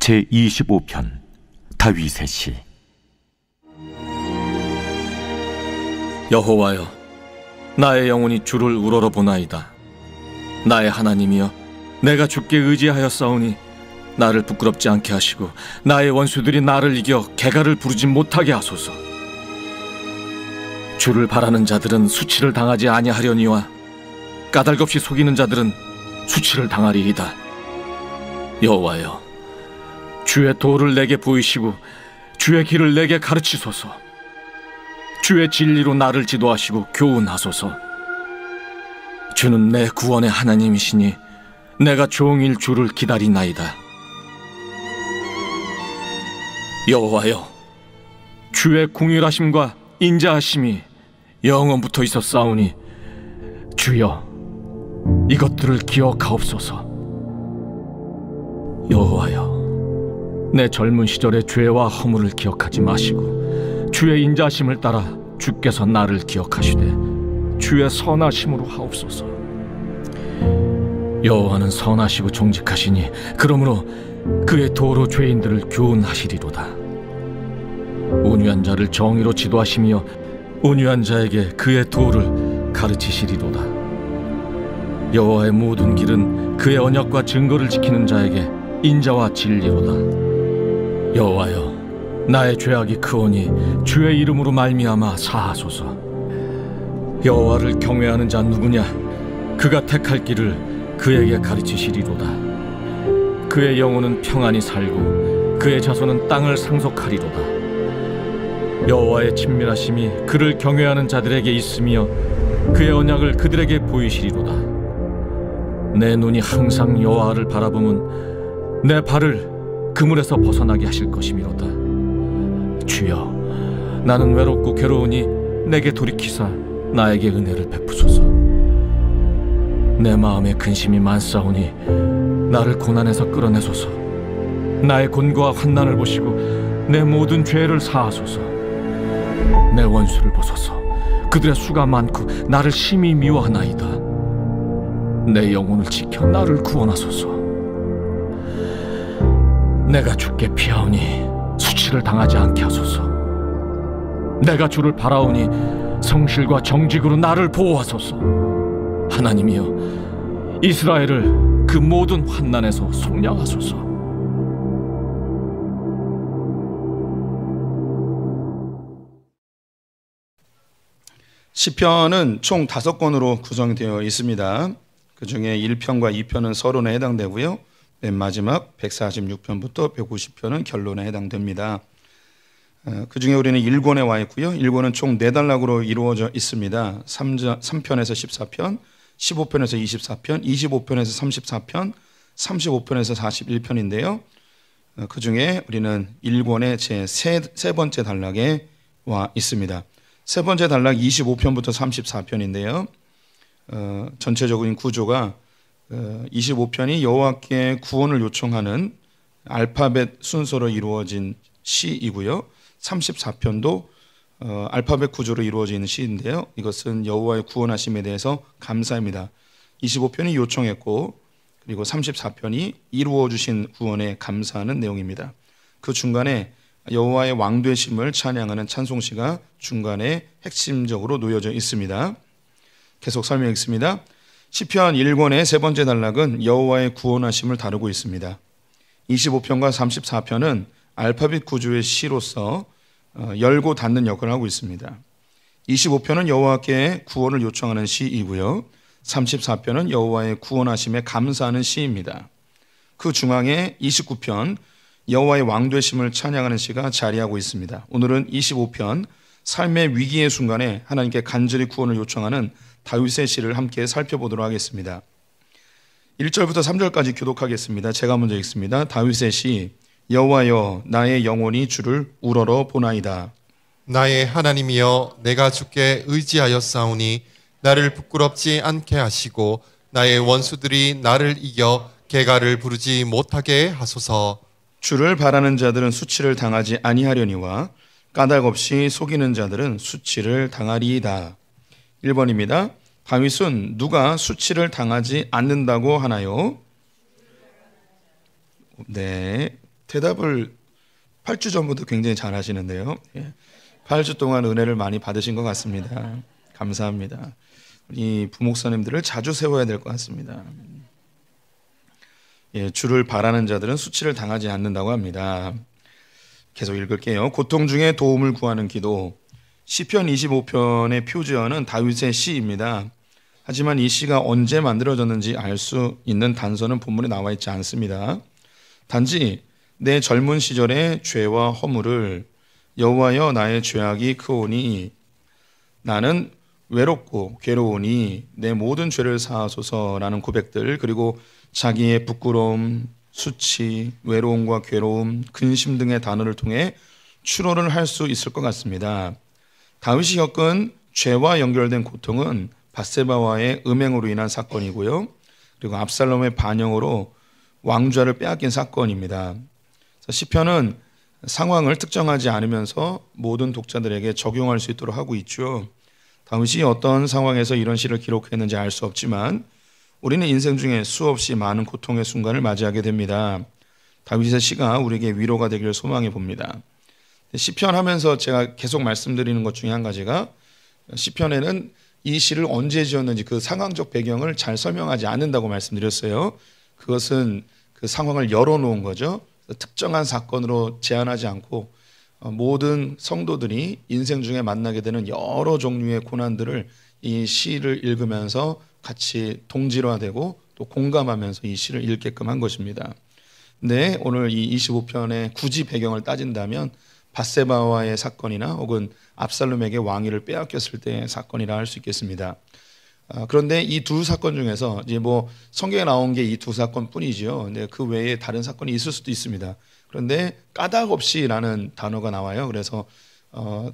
제25편 다윗의 시. 여호와여, 나의 영혼이 주를 우러러보나이다. 나의 하나님이여, 내가 주께 의지하였사오니 나를 부끄럽지 않게 하시고 나의 원수들이 나를 이겨 개가를 부르지 못하게 하소서. 주를 바라는 자들은 수치를 당하지 아니하려니와 까닭없이 속이는 자들은 수치를 당하리이다. 여호와여, 주의 도를 내게 보이시고 주의 길을 내게 가르치소서. 주의 진리로 나를 지도하시고 교훈하소서. 주는 내 구원의 하나님이시니 내가 종일 주를 기다리나이다. 여호와여, 주의 궁휼하심과 인자하심이 영원부터 있었사오니 주여, 이것들을 기억하옵소서. 여호와여, 내 젊은 시절의 죄와 허물을 기억하지 마시고 주의 인자하심을 따라 주께서 나를 기억하시되 주의 선하심으로 하옵소서. 여호와는 선하시고 정직하시니 그러므로 그의 도로 죄인들을 교훈하시리로다. 온유한 자를 정의로 지도하시며 온유한 자에게 그의 도를 가르치시리로다. 여호와의 모든 길은 그의 언약과 증거를 지키는 자에게 인자와 진리로다. 여호와여, 나의 죄악이 크오니 주의 이름으로 말미암아 사하소서. 여호와를 경외하는 자 누구냐? 그가 택할 길을 그에게 가르치시리로다. 그의 영혼은 평안히 살고 그의 자손은 땅을 상속하리로다. 여호와의 친밀하심이 그를 경외하는 자들에게 있으며 그의 언약을 그들에게 보이시리로다. 내 눈이 항상 여호와를 바라보면 내 발을 그물에서 벗어나게 하실 것이미로다. 주여, 나는 외롭고 괴로우니 내게 돌이키사 나에게 은혜를 베푸소서. 내 마음에 근심이 많사오니 나를 고난에서 끌어내소서. 나의 곤고와 환난을 보시고 내 모든 죄를 사하소서. 내 원수를 보소서. 그들의 수가 많고 나를 심히 미워하나이다. 내 영혼을 지켜 나를 구원하소서. 내가 주께 피하오니 수치를 당하지 않게 하소서. 내가 주를 바라오니 성실과 정직으로 나를 보호하소서. 하나님이여, 이스라엘을 그 모든 환난에서 속량하소서. 시편은 총 5권으로 구성되어 있습니다. 그 중에 1편과 2편은 서론에 해당되고요. 맨 마지막 146편부터 150편은 결론에 해당됩니다. 그 중에 우리는 1권에 와 있고요. 1권은 총 4단락으로 이루어져 있습니다. 3편에서 14편, 15편에서 24편, 25편에서 34편, 35편에서 41편인데요. 그 중에 우리는 1권의 제 세 번째 단락에 와 있습니다. 세 번째 단락 25편부터 34편인데요. 전체적인 구조가 25편이 여호와께 구원을 요청하는 알파벳 순서로 이루어진 시이고요. 34편도 알파벳 구조로 이루어지는 시인데요. 이것은 여호와의 구원하심에 대해서 감사입니다. 25편이 요청했고, 그리고 34편이 이루어 주신 구원에 감사하는 내용입니다. 그 중간에 여호와의 왕되심을 찬양하는 찬송시가 중간에 핵심적으로 놓여져 있습니다. 계속 설명하겠습니다. 시편 1권의 세 번째 단락은 여호와의 구원하심을 다루고 있습니다. 25편과 34편은 알파벳 구조의 시로서 열고 닫는 역할을 하고 있습니다. 25편은 여호와께 구원을 요청하는 시이고요. 34편은 여호와의 구원하심에 감사하는 시입니다. 그 중앙에 29편 여호와의 왕되심을 찬양하는 시가 자리하고 있습니다. 오늘은 25편 삶의 위기의 순간에 하나님께 간절히 구원을 요청하는 다윗의 시를 함께 살펴보도록 하겠습니다. 1절부터 3절까지 교독하겠습니다. 제가 먼저 읽습니다. 다윗의 시. 여호와여, 나의 영혼이 주를 우러러 보나이다. 나의 하나님이여, 내가 주께 의지하였사오니 나를 부끄럽지 않게 하시고 나의 원수들이 나를 이겨 개가를 부르지 못하게 하소서. 주를 바라는 자들은 수치를 당하지 아니하려니와 까닭없이 속이는 자들은 수치를 당하리이다. 1번입니다. 다윗은 누가 수치를 당하지 않는다고 하나요? 네, 대답을 8주 전부터 굉장히 잘 하시는데요. 8주 동안 은혜를 많이 받으신 것 같습니다. 감사합니다. 우리 부목사님들을 자주 세워야 될 것 같습니다. 주를 바라는 자들은 수치를 당하지 않는다고 합니다. 계속 읽을게요. 고통 중에 도움을 구하는 기도. 시편 25편의 표지어는 다윗의 시입니다. 하지만 이 시가 언제 만들어졌는지 알 수 있는 단서는 본문에 나와 있지 않습니다. 단지 내 젊은 시절의 죄와 허물을 여호와여 나의 죄악이 크오니 나는 외롭고 괴로우니 내 모든 죄를 사하소서라는 고백들, 그리고 자기의 부끄러움, 수치, 외로움과 괴로움, 근심 등의 단어를 통해 추론을 할 수 있을 것 같습니다. 다윗이 겪은 죄와 연결된 고통은 밧세바와의 음행으로 인한 사건이고요. 그리고 압살롬의 반영으로 왕좌를 빼앗긴 사건입니다. 시편은 상황을 특정하지 않으면서 모든 독자들에게 적용할 수 있도록 하고 있죠. 다윗이 어떤 상황에서 이런 시를 기록했는지 알 수 없지만 우리는 인생 중에 수없이 많은 고통의 순간을 맞이하게 됩니다. 다윗의 시가 우리에게 위로가 되기를 소망해 봅니다. 시편 하면서 제가 계속 말씀드리는 것 중에 한 가지가, 시편에는 이 시를 언제 지었는지 그 상황적 배경을 잘 설명하지 않는다고 말씀드렸어요. 그것은 그 상황을 열어놓은 거죠. 특정한 사건으로 제한하지 않고 모든 성도들이 인생 중에 만나게 되는 여러 종류의 고난들을 이 시를 읽으면서 같이 동질화되고 또 공감하면서 이 시를 읽게끔 한 것입니다. 근데 오늘 이 25편의 굳이 배경을 따진다면 밧세바와의 사건이나 혹은 압살롬에게 왕위를 빼앗겼을 때의 사건이라 할 수 있겠습니다. 그런데 이 두 사건 중에서 이제 성경에 나온 게 이 두 사건뿐이지요. 근데 그 외에 다른 사건이 있을 수도 있습니다. 그런데 까닭 없이라는 단어가 나와요. 그래서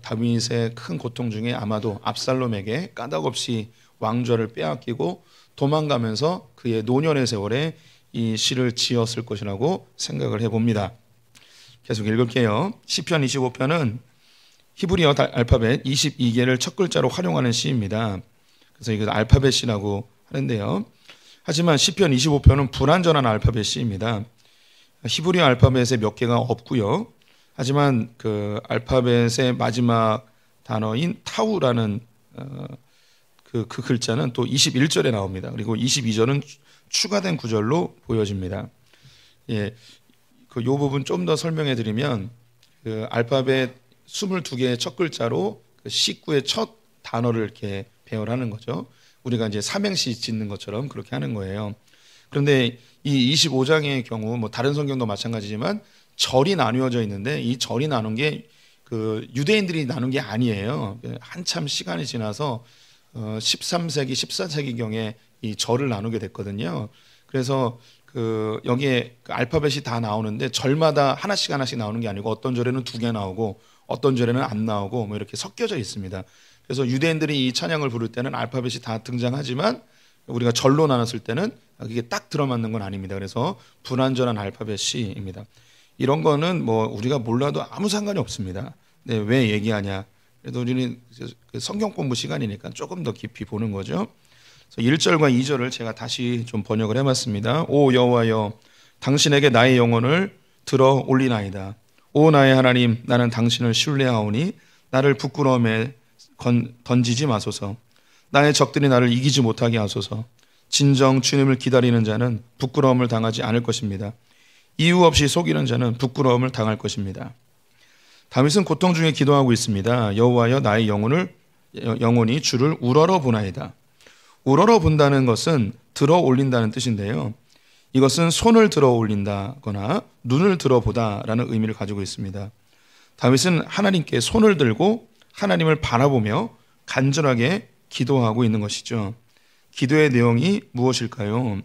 다윗의 큰 고통 중에 아마도 압살롬에게 까닭 없이 왕좌를 빼앗기고 도망가면서 그의 노년의 세월에 이 시를 지었을 것이라고 생각을 해봅니다. 계속 읽을게요. 시편 25편은 히브리어 알파벳 22개를 첫 글자로 활용하는 시입니다. 그래서 이걸 알파벳 시라고 하는데요. 하지만 시편 25편은 불완전한 알파벳 시입니다. 히브리어 알파벳에 몇 개가 없고요. 하지만 그 알파벳의 마지막 단어인 타우라는 그 글자는 또 21절에 나옵니다. 그리고 22절은 추가된 구절로 보여집니다. 그 부분 좀 더 설명해 드리면, 그 알파벳 22개의 첫 글자로 그 식구의 첫 단어를 이렇게 배열하는 거죠. 우리가 이제 삼행시 짓는 것처럼 그렇게 하는 거예요. 그런데 이 25장의 경우 다른 성경도 마찬가지지만 절이 나누어져 있는데, 이 절이 나눈 게 그 유대인들이 나눈 게 아니에요. 한참 시간이 지나서 13세기, 14세기경에 이 절을 나누게 됐거든요. 그래서 여기에 그 알파벳이 다 나오는데 절마다 하나씩 나오는 게 아니고 어떤 절에는 2개 나오고 어떤 절에는 안 나오고 이렇게 섞여져 있습니다. 그래서 유대인들이 이 찬양을 부를 때는 알파벳이 다 등장하지만 우리가 절로 나눴을 때는 그게 딱 들어맞는 건 아닙니다. 그래서 불완전한 알파벳이입니다. 이런 거는 우리가 몰라도 아무 상관이 없습니다. 네, 왜 얘기하냐? 그래도 우리는 성경 공부 시간이니까 조금 더 깊이 보는 거죠. 그래서 1절과 2절을 제가 다시 좀 번역을 해봤습니다. 오 여호와여, 당신에게 나의 영혼을 들어 올리나이다. 오 나의 하나님, 나는 당신을 신뢰하오니 나를 부끄러움에 던지지 마소서. 나의 적들이 나를 이기지 못하게 하소서. 진정 주님을 기다리는 자는 부끄러움을 당하지 않을 것입니다. 이유 없이 속이는 자는 부끄러움을 당할 것입니다. 다윗은 고통 중에 기도하고 있습니다. 여호와여, 나의 영혼이 주를 우러러 보나이다. 우러러 본다는 것은 들어 올린다는 뜻인데요. 이것은 손을 들어 올린다거나 눈을 들어보다라는 의미를 가지고 있습니다. 다윗은 하나님께 손을 들고 하나님을 바라보며 간절하게 기도하고 있는 것이죠. 기도의 내용이 무엇일까요?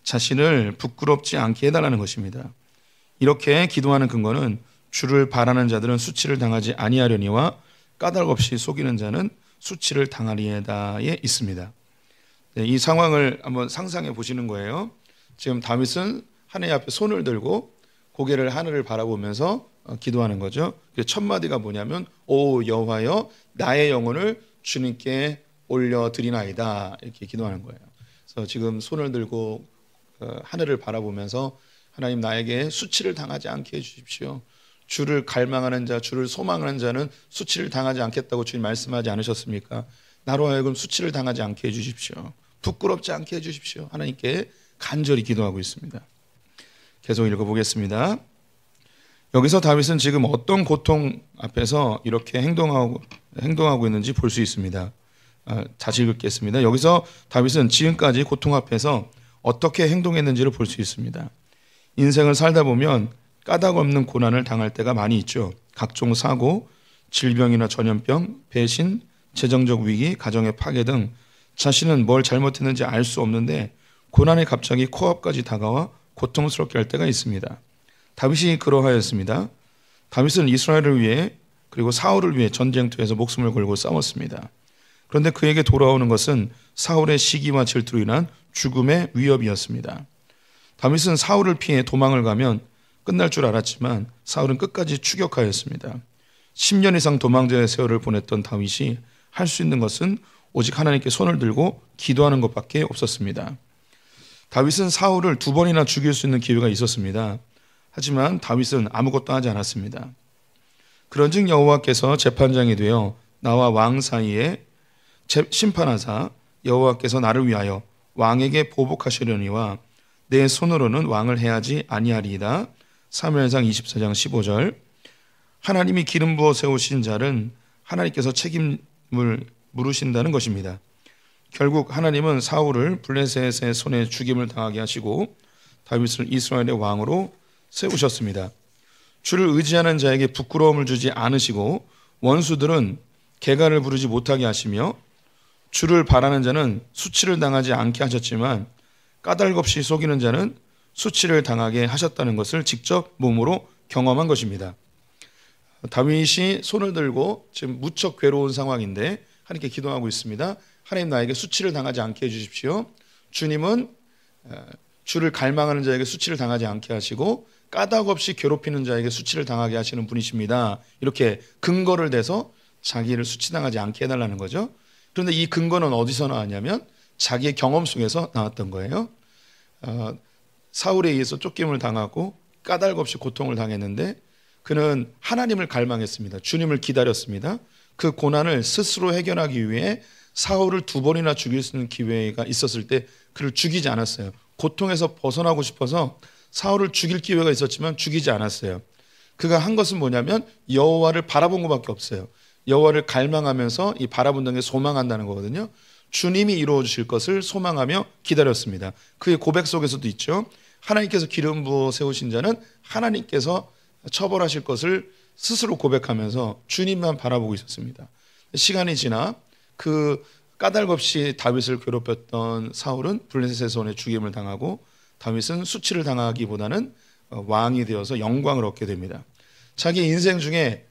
자신을 부끄럽지 않게 해달라는 것입니다. 이렇게 기도하는 근거는 주를 바라는 자들은 수치를 당하지 아니하려니와 까닭 없이 속이는 자는 수치를 당하리에다에 있습니다. 네, 이 상황을 한번 상상해 보시는 거예요. 지금 다윗은 하나님 앞에 손을 들고 고개를 하늘을 바라보면서 기도하는 거죠. 첫 마디가 뭐냐면 오 여호와여, 나의 영혼을 주님께 올려드리나이다, 이렇게 기도하는 거예요. 그래서 지금 손을 들고 하늘을 바라보면서 하나님 나에게 수치를 당하지 않게 해주십시오. 주를 갈망하는 자, 주를 소망하는 자는 수치를 당하지 않겠다고 주님 말씀하지 않으셨습니까? 나로 하여금 수치를 당하지 않게 해주십시오. 부끄럽지 않게 해주십시오. 하나님께 간절히 기도하고 있습니다. 계속 읽어보겠습니다. 여기서 다윗은 지금 어떤 고통 앞에서 이렇게 행동하고 있는지 볼 수 있습니다. 다시 읽겠습니다. 여기서 다윗은 지금까지 고통 앞에서 어떻게 행동했는지를 볼 수 있습니다. 인생을 살다 보면 까닭 없는 고난을 당할 때가 많이 있죠. 각종 사고, 질병이나 전염병, 배신, 재정적 위기, 가정의 파괴 등 자신은 뭘 잘못했는지 알 수 없는데 고난이 갑자기 코앞까지 다가와 고통스럽게 할 때가 있습니다. 다윗이 그러하였습니다. 다윗은 이스라엘을 위해 그리고 사울을 위해 전쟁터에서 목숨을 걸고 싸웠습니다. 그런데 그에게 돌아오는 것은 사울의 시기와 질투로 인한 죽음의 위협이었습니다. 다윗은 사울을 피해 도망을 가면 끝날 줄 알았지만 사울은 끝까지 추격하였습니다. 10년 이상 도망자의 세월을 보냈던 다윗이 할 수 있는 것은 오직 하나님께 손을 들고 기도하는 것밖에 없었습니다. 다윗은 사울을 2번이나 죽일 수 있는 기회가 있었습니다. 하지만 다윗은 아무것도 하지 않았습니다. 그런즉 여호와께서 재판장이 되어 나와 왕 사이에 심판하사 여호와께서 나를 위하여 왕에게 보복하시려니와 내 손으로는 왕을 해하지 아니하리이다. 사무엘상 24장 15절. 하나님이 기름 부어 세우신 자는 하나님께서 책임을 물으신다는 것입니다. 결국 하나님은 사울을 블레셋의 손에 죽임을 당하게 하시고 다윗을 이스라엘의 왕으로 세우셨습니다. 주를 의지하는 자에게 부끄러움을 주지 않으시고 원수들은 개가를 부르지 못하게 하시며 주를 바라는 자는 수치를 당하지 않게 하셨지만 까닭 없이 속이는 자는 수치를 당하게 하셨다는 것을 직접 몸으로 경험한 것입니다. 다윗이 손을 들고 지금 무척 괴로운 상황인데 하나님께 기도하고 있습니다. 하나님 나에게 수치를 당하지 않게 해주십시오. 주님은 주를 갈망하는 자에게 수치를 당하지 않게 하시고 까닭 없이 괴롭히는 자에게 수치를 당하게 하시는 분이십니다. 이렇게 근거를 대서 자기를 수치당하지 않게 해달라는 거죠. 그런데 이 근거는 어디서 나왔냐면 자기의 경험 속에서 나왔던 거예요. 사울에 의해서 쫓김을 당하고 까닭 없이 고통을 당했는데 그는 하나님을 갈망했습니다. 주님을 기다렸습니다. 그 고난을 스스로 해결하기 위해 사울을 2번이나 죽일 수 있는 기회가 있었을 때 그를 죽이지 않았어요. 고통에서 벗어나고 싶어서 사울을 죽일 기회가 있었지만 죽이지 않았어요. 그가 한 것은 뭐냐면 여호와를 바라본 것밖에 없어요. 여호와를 갈망하면서 이 바라본다는 게 소망한다는 거거든요. 주님이 이루어 주실 것을 소망하며 기다렸습니다. 그의 고백 속에서도 있죠. 하나님께서 기름 부어 세우신 자는 하나님께서 처벌하실 것을 스스로 고백하면서 주님만 바라보고 있었습니다. 시간이 지나 그 까닭 없이 다윗을 괴롭혔던 사울은 블레셋의 손에 죽임을 당하고 다윗은 수치를 당하기보다는 왕이 되어서 영광을 얻게 됩니다. 자기 인생 중에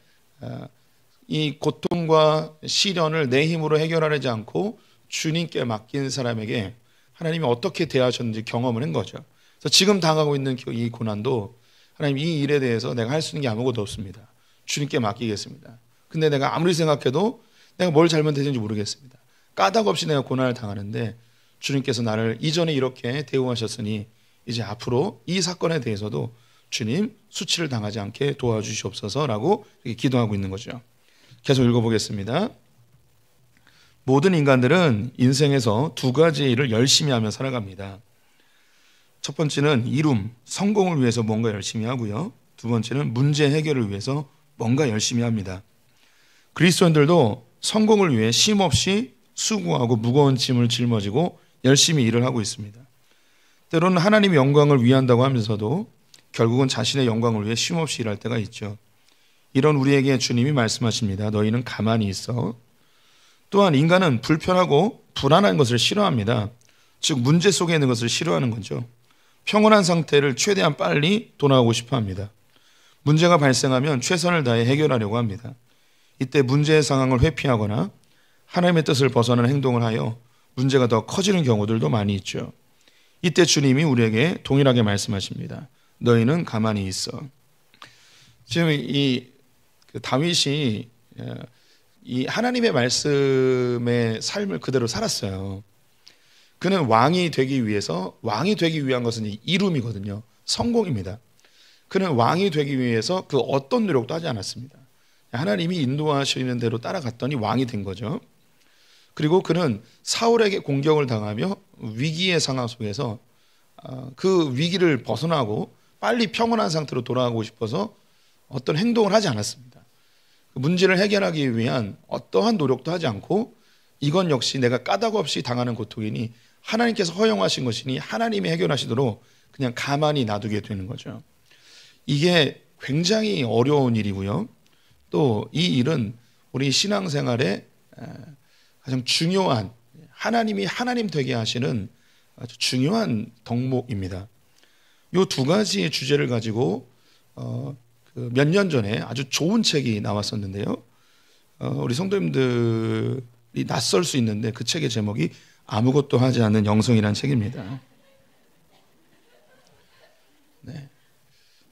이 고통과 시련을 내 힘으로 해결하지 않고 주님께 맡긴 사람에게 하나님이 어떻게 대하셨는지 경험을 한 거죠. 그래서 지금 당하고 있는 이 고난도 하나님 이 일에 대해서 내가 할 수 있는 게 아무것도 없습니다. 주님께 맡기겠습니다. 근데 내가 아무리 생각해도 내가 뭘 잘못했는지 모르겠습니다. 까닭 없이 내가 고난을 당하는데 주님께서 나를 이전에 이렇게 대우하셨으니 이제 앞으로 이 사건에 대해서도 주님 수치를 당하지 않게 도와주시옵소서라고 이렇게 기도하고 있는 거죠. 계속 읽어보겠습니다. 모든 인간들은 인생에서 2가지 일을 열심히 하며 살아갑니다. 첫 번째는 이룸, 성공을 위해서 뭔가 열심히 하고요. 2번째는 문제 해결을 위해서 뭔가 열심히 합니다. 그리스도인들도 성공을 위해 쉼없이 수고하고 무거운 짐을 짊어지고 열심히 일을 하고 있습니다. 때로는 하나님의 영광을 위한다고 하면서도 결국은 자신의 영광을 위해 쉼없이 일할 때가 있죠. 이런 우리에게 주님이 말씀하십니다. 너희는 가만히 있어. 또한 인간은 불편하고 불안한 것을 싫어합니다. 즉 문제 속에 있는 것을 싫어하는 거죠. 평온한 상태를 최대한 빨리 돌아오고 싶어 합니다. 문제가 발생하면 최선을 다해 해결하려고 합니다. 이때 문제의 상황을 회피하거나 하나님의 뜻을 벗어나는 행동을 하여 문제가 더 커지는 경우들도 많이 있죠. 이때 주님이 우리에게 동일하게 말씀하십니다. 너희는 가만히 있어. 지금 다윗이 이 하나님의 말씀의 삶을 그대로 살았어요. 그는 왕이 되기 위한 것은 이룸이거든요. 성공입니다. 그는 왕이 되기 위해서 그 어떤 노력도 하지 않았습니다. 하나님이 인도하시는 대로 따라갔더니 왕이 된 거죠. 그리고 그는 사울에게 공격을 당하며 위기의 상황 속에서 그 위기를 벗어나고 빨리 평온한 상태로 돌아가고 싶어서 어떤 행동을 하지 않았습니다. 문제를 해결하기 위한 어떠한 노력도 하지 않고 이건 역시 내가 까닭 없이 당하는 고통이니 하나님께서 허용하신 것이니 하나님이 해결하시도록 그냥 가만히 놔두게 되는 거죠. 이게 굉장히 어려운 일이고요. 또 이 일은 우리 신앙생활에 가장 중요한 하나님이 하나님 되게 하시는 아주 중요한 덕목입니다. 이 두 가지의 주제를 가지고 몇 년 전에 아주 좋은 책이 나왔었는데요. 우리 성도님들이 낯설 수 있는데 그 책의 제목이 아무것도 하지 않는 영성이라는 책입니다. 네.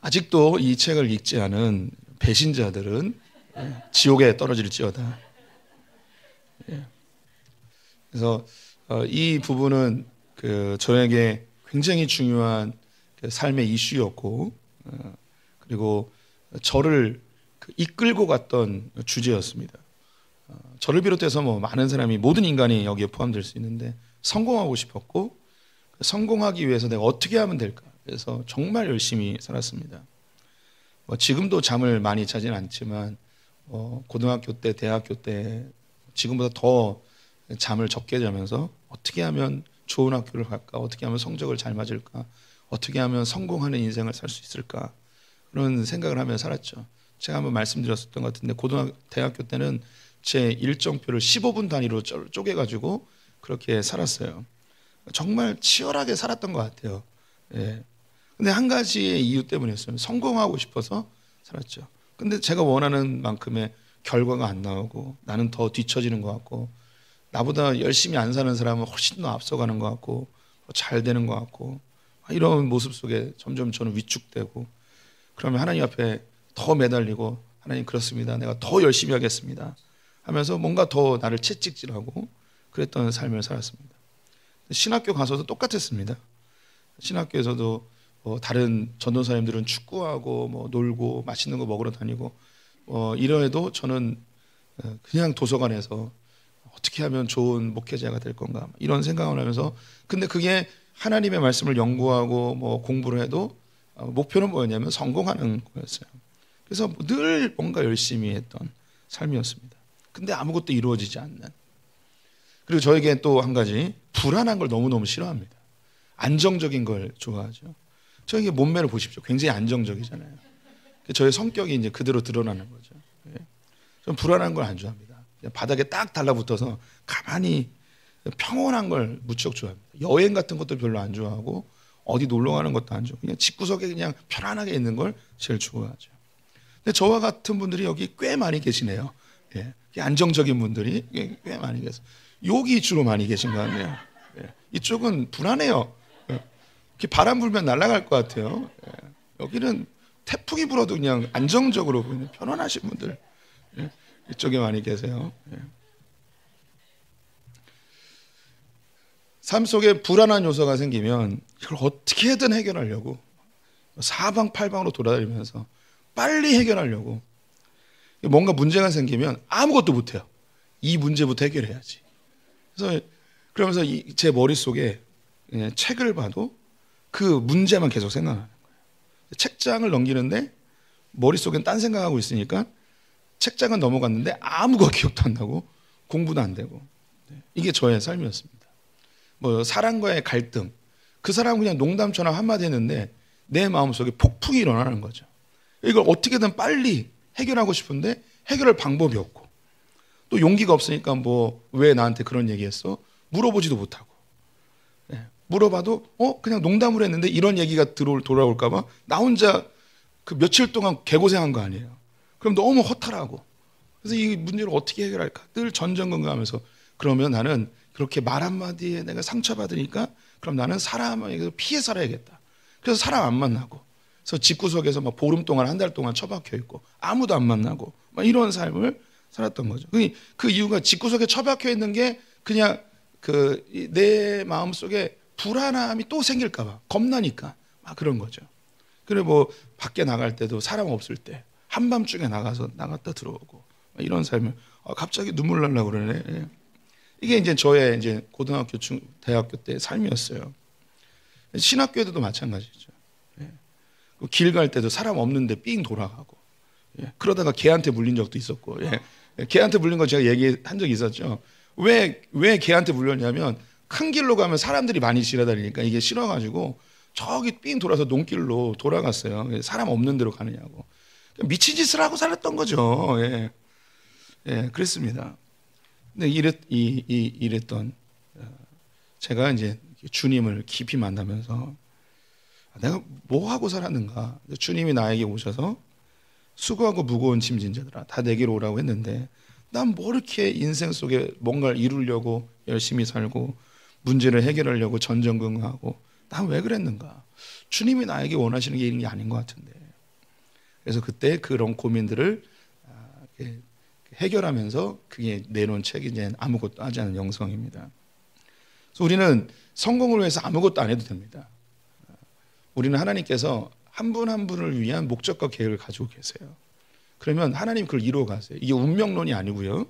아직도 이 책을 읽지 않은 배신자들은 지옥에 떨어질지어다. 그래서 이 부분은 저에게 굉장히 중요한 삶의 이슈였고, 그리고 저를 이끌고 갔던 주제였습니다. 저를 비롯해서 많은 사람이, 모든 인간이 여기에 포함될 수 있는데 성공하고 싶었고, 성공하기 위해서 내가 어떻게 하면 될까? 그래서 정말 열심히 살았습니다. 지금도 잠을 많이 자진 않지만 고등학교 때, 대학교 때 지금보다 더 잠을 적게 자면서 어떻게 하면 좋은 학교를 갈까? 어떻게 하면 성적을 잘 맞을까? 어떻게 하면 성공하는 인생을 살 수 있을까? 그런 생각을 하며 살았죠. 제가 한번 말씀드렸었던 것 같은데 대학교 때는 제 일정표를 15분 단위로 쪼개가지고 그렇게 살았어요. 정말 치열하게 살았던 것 같아요. 예. 근데 한 가지의 이유 때문이었어요. 성공하고 싶어서 살았죠. 근데 제가 원하는 만큼의 결과가 안 나오고 나는 더 뒤처지는 것 같고 나보다 열심히 안 사는 사람은 훨씬 더 앞서가는 것 같고 잘 되는 것 같고 이런 모습 속에 점점 저는 위축되고 그러면 하나님 앞에 더 매달리고 하나님 그렇습니다. 내가 더 열심히 하겠습니다. 하면서 뭔가 더 나를 채찍질하고 그랬던 삶을 살았습니다. 신학교 가서도 똑같았습니다. 신학교에서도 다른 전도사님들은 축구하고 놀고 맛있는 거 먹으러 다니고 이러해도 저는 그냥 도서관에서 어떻게 하면 좋은 목회자가 될 건가 이런 생각을 하면서 근데 그게 하나님의 말씀을 연구하고 공부를 해도 목표는 뭐였냐면 성공하는 거였어요. 그래서 늘 뭔가 열심히 했던 삶이었습니다. 근데 아무것도 이루어지지 않는. 그리고 저에게 또 한 가지 불안한 걸 너무너무 싫어합니다. 안정적인 걸 좋아하죠. 저에게 몸매를 보십시오. 굉장히 안정적이잖아요. 저의 성격이 이제 그대로 드러나는 거죠. 저는 불안한 걸 안 좋아합니다. 그냥 바닥에 딱 달라붙어서 가만히 평온한 걸 무척 좋아합니다. 여행 같은 것도 별로 안 좋아하고 어디 놀러 가는 것도 안 좋아하고 그냥 집구석에 그냥 편안하게 있는 걸 제일 좋아하죠. 근데 저와 같은 분들이 여기 꽤 많이 계시네요. 예. 안정적인 분들이 꽤 많이 계세요. 여기 주로 많이 계신 것 같네요. 예. 이쪽은 불안해요. 예. 바람 불면 날아갈 것 같아요. 예. 여기는 태풍이 불어도 그냥 안정적으로 그냥 편안하신 분들 예. 이쪽에 많이 계세요. 예. 삶 속에 불안한 요소가 생기면 이걸 어떻게든 해결하려고 사방팔방으로 돌아다니면서 빨리 해결하려고 뭔가 문제가 생기면 아무것도 못해요. 이 문제부터 해결해야지. 그래서 그러면서 제 머릿속에 책을 봐도 그 문제만 계속 생각나는 거예요. 책장을 넘기는데 머릿속엔 딴 생각하고 있으니까 책장은 넘어갔는데 아무것도 기억도 안 나고 공부도 안 되고 이게 저의 삶이었습니다. 사람과의 갈등 그 사람은 그냥 농담처럼 한마디 했는데 내 마음속에 폭풍이 일어나는 거죠. 이걸 어떻게든 빨리 해결하고 싶은데 해결할 방법이 없고 또 용기가 없으니까 왜 나한테 그런 얘기했어? 물어보지도 못하고 물어봐도 그냥 농담을 했는데 이런 얘기가 돌아올까 봐 나 혼자 그 며칠 동안 개고생한 거 아니에요. 그럼 너무 허탈하고 그래서 이 문제를 어떻게 해결할까 늘 전전긍긍하면서 그러면 나는 그렇게 말 한마디에 내가 상처받으니까 그럼 나는 사람에게서 피해 살아야겠다. 그래서 사람 안 만나고 그래서 집구석에서 보름 동안 한 달 동안 처박혀 있고 아무도 안 만나고 이런 삶을 살았던 거죠. 그 이유가 집구석에 처박혀 있는 게 그냥 내 마음속에 불안함이 또 생길까 봐 겁나니까 그런 거죠. 그래 뭐 밖에 나갈 때도 사람 없을 때 한밤중에 나갔다 들어오고 이런 삶을 갑자기 눈물 나려고 그러네. 예. 이게 이제 저의 이제 고등학교 대학교 때 삶이었어요. 신학교에도 마찬가지죠. 예. 길 갈 때도 사람 없는데 삥 돌아가고, 예. 그러다가 개한테 물린 적도 있었고, 예. 개한테 물린 거 제가 얘기한 적이 있었죠. 왜 개한테 물렸냐면 큰 길로 가면 사람들이 많이 지나다니니까 이게 싫어가지고 저기 삥 돌아서 논길로 돌아갔어요. 사람 없는 데로 가느냐고. 미친 짓을 하고 살았던 거죠. 예. 예, 그랬습니다. 근데 이랬던 제가 이제 주님을 깊이 만나면서 내가 뭐 하고 살았는가? 주님이 나에게 오셔서 수고하고 무거운 짐진 자들아 다 내게로 오라고 했는데 난 뭐 이렇게 인생 속에 뭔가를 이루려고 열심히 살고 문제를 해결하려고 전전긍긍하고 난 왜 그랬는가? 주님이 나에게 원하시는 게 이런 게 아닌 것 같은데. 그래서 그때 그런 고민들을 해결하면서 그게 내놓은 책이 이제 아무것도 하지 않은 영성입니다. 그래서 우리는 성공을 위해서 아무것도 안 해도 됩니다. 우리는 하나님께서 한 분 한 분을 위한 목적과 계획을 가지고 계세요. 그러면 하나님 그걸 이루어 가세요. 이게 운명론이 아니고요.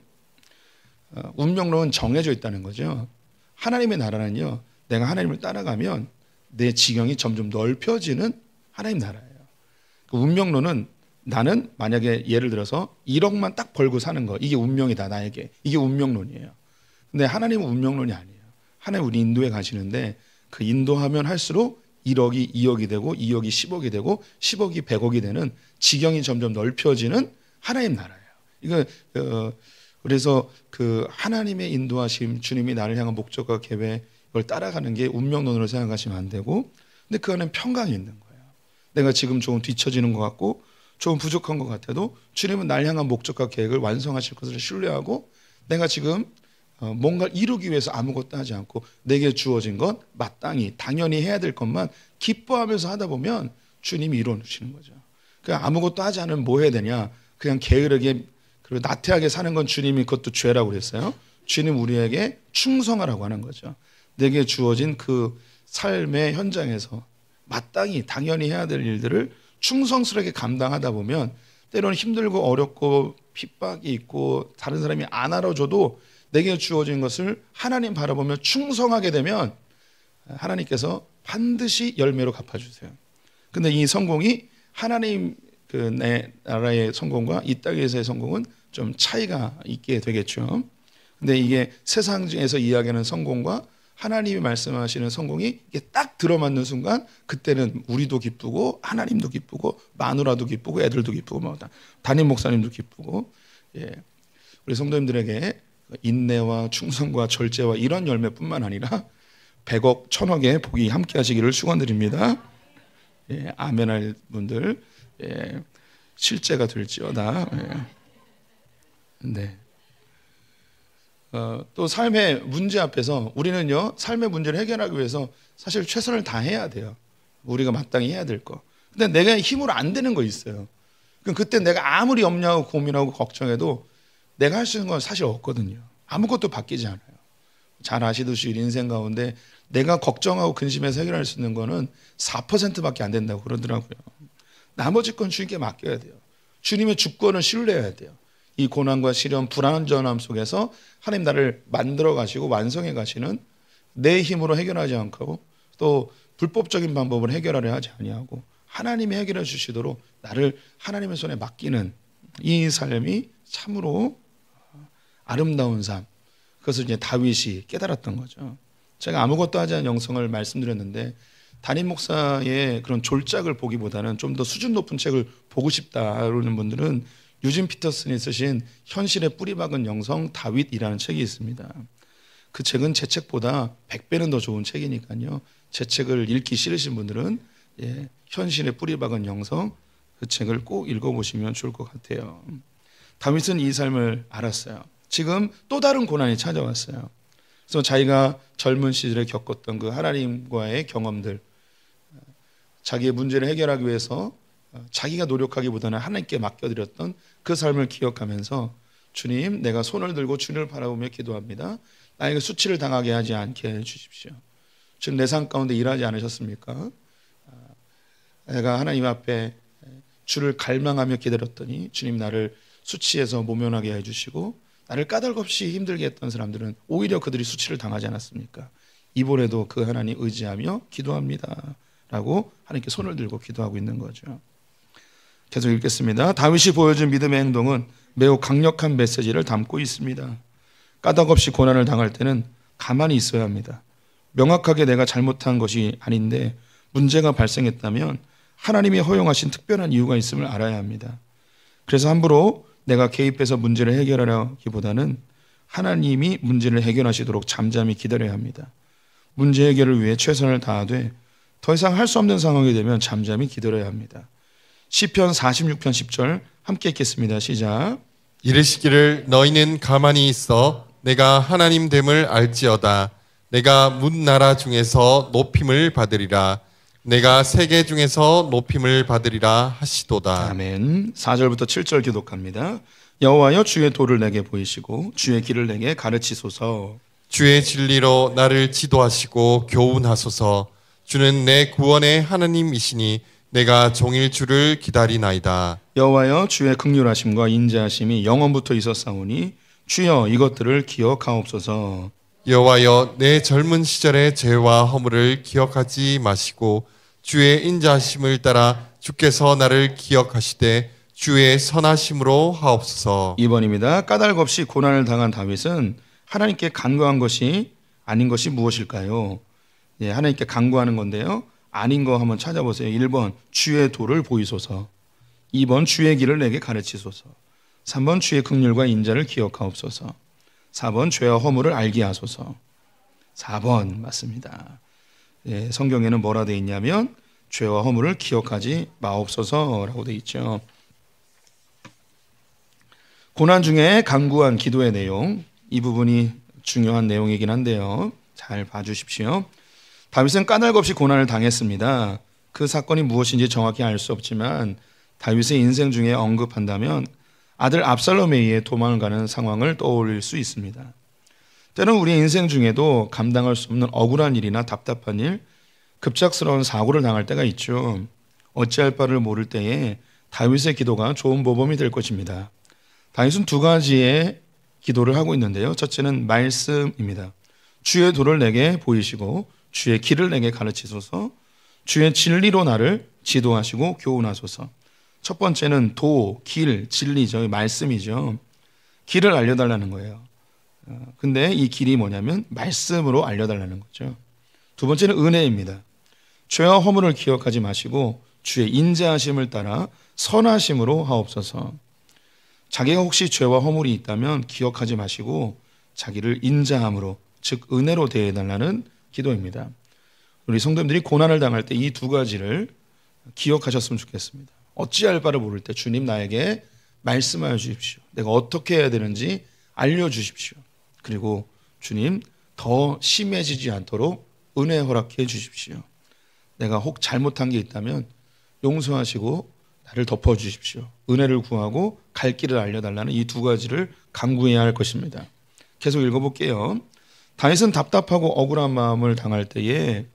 운명론은 정해져 있다는 거죠. 하나님의 나라는요. 내가 하나님을 따라가면 내 지경이 점점 넓혀지는 하나님 나라예요. 운명론은 나는 만약에 예를 들어서 1억만 딱 벌고 사는 거 이게 운명이다 나에게. 이게 운명론이에요. 근데 하나님은 운명론이 아니에요. 하나님 우리 인도에 가시는데 그 인도하면 할수록 1억이 2억이 되고 2억이 10억이 되고 10억이 100억이 되는 지경이 점점 넓혀지는 하나님 나라예요. 이거 그래서 그 하나님의 인도하심, 주님이 나를 향한 목적과 계획 이걸 따라가는 게 운명론으로 생각하시면 안 되고, 근데 그 안에 평강이 있는 거예요. 내가 지금 조금 뒤처지는 것 같고 조금 부족한 것 같아도 주님은 날 향한 목적과 계획을 완성하실 것을 신뢰하고 내가 지금 뭔가를 이루기 위해서 아무것도 하지 않고 내게 주어진 것 마땅히 당연히 해야 될 것만 기뻐하면서 하다 보면 주님이 이루어 주시는 거죠. 그냥 아무것도 하지 않으면 뭐 해야 되냐? 그냥 게으르게 그리고 나태하게 사는 건 주님이 그것도 죄라고 그랬어요. 주님 우리에게 충성하라고 하는 거죠. 내게 주어진 그 삶의 현장에서 마땅히 당연히 해야 될 일들을 충성스럽게 감당하다 보면 때로는 힘들고 어렵고 핍박이 있고 다른 사람이 안 알아줘도 내게 주어진 것을 하나님 바라보며 충성하게 되면 하나님께서 반드시 열매로 갚아주세요. 근데 이 성공이 하나님 그 내 나라의 성공과 이 땅에서의 성공은 좀 차이가 있게 되겠죠. 근데 이게 세상에서 이야기하는 성공과 하나님이 말씀하시는 성공이 이게 딱 들어맞는 순간 그때는 우리도 기쁘고 하나님도 기쁘고 마누라도 기쁘고 애들도 기쁘고 뭐 담임 목사님도 기쁘고 예. 우리 성도님들에게 인내와 충성과 절제와 이런 열매뿐만 아니라 100억, 1000억의 복이 함께 하시기를 축원드립니다. 예, 아멘할 분들 예, 실제가 될지어다. 예. 네. 또 삶의 문제 앞에서 우리는요 삶의 문제를 해결하기 위해서 사실 최선을 다해야 돼요. 우리가 마땅히 해야 될 거. 근데 내가 힘으로 안 되는 거 있어요. 그럼 그때 내가 아무리 염려하고 고민하고 걱정해도 내가 할 수 있는 건 사실 없거든요. 아무것도 바뀌지 않아요. 잘 아시듯이 우리 인생 가운데 내가 걱정하고 근심해서 해결할 수 있는 거는 4%밖에 안 된다고 그러더라고요. 나머지 건 주님께 맡겨야 돼요. 주님의 주권을 신뢰해야 돼요. 이 고난과 시련, 불안전함 속에서 하나님 나를 만들어 가시고 완성해 가시는 내 힘으로 해결하지 않고 또 불법적인 방법으로 해결하려 하지 아니하고 하나님이 해결해 주시도록 나를 하나님의 손에 맡기는 이 삶이 참으로 아름다운 삶. 그것을 이제 다윗이 깨달았던 거죠. 제가 아무것도 하지 않은 영성을 말씀드렸는데 담임 목사의 그런 졸작을 보기보다는 좀 더 수준 높은 책을 보고 싶다는 분들은 유진 피터슨이 쓰신 현실의 뿌리 박은 영성 다윗이라는 책이 있습니다. 그 책은 제 책보다 100배는 더 좋은 책이니까요. 제 책을 읽기 싫으신 분들은 예, 현실의 뿌리 박은 영성 그 책을 꼭 읽어보시면 좋을 것 같아요. 다윗은 이 삶을 알았어요. 지금 또 다른 고난이 찾아왔어요. 그래서 자기가 젊은 시절에 겪었던 그 하나님과의 경험들, 자기의 문제를 해결하기 위해서 자기가 노력하기보다는 하나님께 맡겨드렸던 그 삶을 기억하면서 주님, 내가 손을 들고 주님을 바라보며 기도합니다. 나에게 수치를 당하게 하지 않게 해주십시오. 지금 내 삶 가운데 일하지 않으셨습니까? 내가 하나님 앞에 주를 갈망하며 기다렸더니 주님 나를 수치에서 모면하게 해주시고 나를 까닭없이 힘들게 했던 사람들은 오히려 그들이 수치를 당하지 않았습니까? 이번에도 그 하나님 의지하며 기도합니다 라고 하나님께 손을 들고 기도하고 있는 거죠. 계속 읽겠습니다. 다윗이 보여준 믿음의 행동은 매우 강력한 메시지를 담고 있습니다. 까닭없이 고난을 당할 때는 가만히 있어야 합니다. 명확하게 내가 잘못한 것이 아닌데 문제가 발생했다면 하나님이 허용하신 특별한 이유가 있음을 알아야 합니다. 그래서 함부로 내가 개입해서 문제를 해결하기보다는 하나님이 문제를 해결하시도록 잠잠히 기다려야 합니다. 문제 해결을 위해 최선을 다하되 더 이상 할 수 없는 상황이 되면 잠잠히 기다려야 합니다. 시편 46편 10절 함께 읽겠습니다. 시작. 이르시기를 너희는 가만히 있어 내가 하나님 됨을 알지어다. 내가 문 나라 중에서 높임을 받으리라. 내가 세계 중에서 높임을 받으리라 하시도다. 아멘. 4절부터 7절 기독합니다. 여호와여 주의 도를 내게 보이시고 주의 길을 내게 가르치소서. 주의 진리로 나를 지도하시고 교훈하소서. 주는 내 구원의 하나님이시니 내가 종일 주를 기다리나이다. 여호와여 주의 긍휼하심과 인자하심이 영원부터 있었사오니 주여 이것들을 기억하옵소서. 여호와여 내 젊은 시절의 죄와 허물을 기억하지 마시고 주의 인자하심을 따라 주께서 나를 기억하시되 주의 선하심으로 하옵소서. 2번입니다. 까닭 없이 고난을 당한 다윗은 하나님께 간구한 것이 아닌 것이 무엇일까요? 예, 하나님께 간구하는 건데요. 아닌 거 한번 찾아보세요. 1번 주의 도를 보이소서. 2번 주의 길을 내게 가르치소서. 3번 주의 긍휼과 인자를 기억하옵소서. 4번 죄와 허물을 알게 하소서. 4번 맞습니다. 예, 성경에는 뭐라 되어 있냐면 죄와 허물을 기억하지 마옵소서라고 되어 있죠. 고난 중에 간구한 기도의 내용, 이 부분이 중요한 내용이긴 한데요. 잘 봐주십시오. 다윗은 까닭 없이 고난을 당했습니다. 그 사건이 무엇인지 정확히 알 수 없지만 다윗의 인생 중에 언급한다면 아들 압살롬에 의해 도망을 가는 상황을 떠올릴 수 있습니다. 때는 우리 인생 중에도 감당할 수 없는 억울한 일이나 답답한 일, 급작스러운 사고를 당할 때가 있죠. 어찌할 바를 모를 때에 다윗의 기도가 좋은 모범이 될 것입니다. 다윗은 두 가지의 기도를 하고 있는데요. 첫째는 말씀입니다. 주의 도를 내게 보이시고 주의 길을 내게 가르치소서. 주의 진리로 나를 지도하시고 교훈하소서. 첫 번째는 도, 길, 진리죠. 말씀이죠. 길을 알려달라는 거예요. 근데 이 길이 뭐냐면 말씀으로 알려달라는 거죠. 두 번째는 은혜입니다. 죄와 허물을 기억하지 마시고 주의 인자하심을 따라 선하심으로 하옵소서. 자기가 혹시 죄와 허물이 있다면 기억하지 마시고 자기를 인자함으로, 즉 은혜로 대해달라는 기도입니다. 우리 성도님들이 고난을 당할 때 이 두 가지를 기억하셨으면 좋겠습니다. 어찌할 바를 모를 때 주님 나에게 말씀하여 주십시오. 내가 어떻게 해야 되는지 알려주십시오. 그리고 주님 더 심해지지 않도록 은혜 허락해 주십시오. 내가 혹 잘못한 게 있다면 용서하시고 나를 덮어주십시오. 은혜를 구하고 갈 길을 알려달라는 이 두 가지를 간구해야 할 것입니다. 계속 읽어볼게요. 다윗은 답답하고 억울한 마음을 당할 때에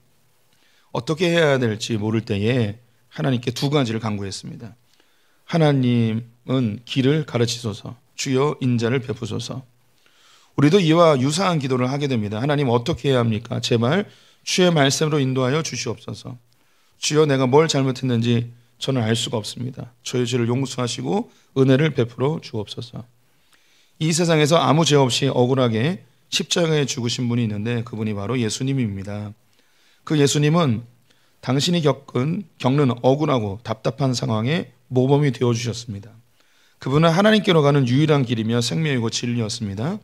어떻게 해야 될지 모를 때에 하나님께 두 가지를 간구했습니다. 하나님은 길을 가르치소서. 주여 인자를 베푸소서. 우리도 이와 유사한 기도를 하게 됩니다. 하나님 어떻게 해야 합니까? 제발 주의 말씀으로 인도하여 주시옵소서. 주여 내가 뭘 잘못했는지 저는 알 수가 없습니다. 저의 죄를 용서하시고 은혜를 베풀어 주옵소서. 이 세상에서 아무 죄 없이 억울하게 십자가에 죽으신 분이 있는데 그분이 바로 예수님입니다. 그 예수님은 당신이 겪는 억울하고 답답한 상황에 모범이 되어주셨습니다. 그분은 하나님께로 가는 유일한 길이며 생명이고 진리였습니다.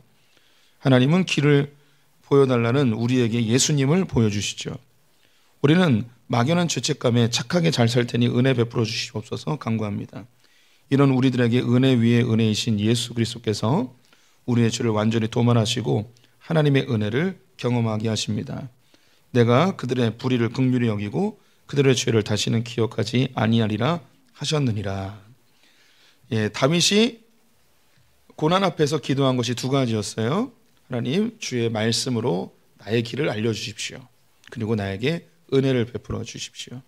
하나님은 길을 보여달라는 우리에게 예수님을 보여주시죠. 우리는 막연한 죄책감에 착하게 잘 살 테니 은혜 베풀어 주시옵소서 간구합니다. 이런 우리들에게 은혜 위에 은혜이신 예수 그리스도께서 우리의 죄를 완전히 도말하시고 하나님의 은혜를 경험하게 하십니다. 내가 그들의 불의를 긍휼히 여기고 그들의 죄를 다시는 기억하지 아니하리라 하셨느니라. 예, 다윗이 고난 앞에서 기도한 것이 두 가지였어요. 하나님 주의 말씀으로 나의 길을 알려주십시오. 그리고 나에게 은혜를 베풀어 주십시오.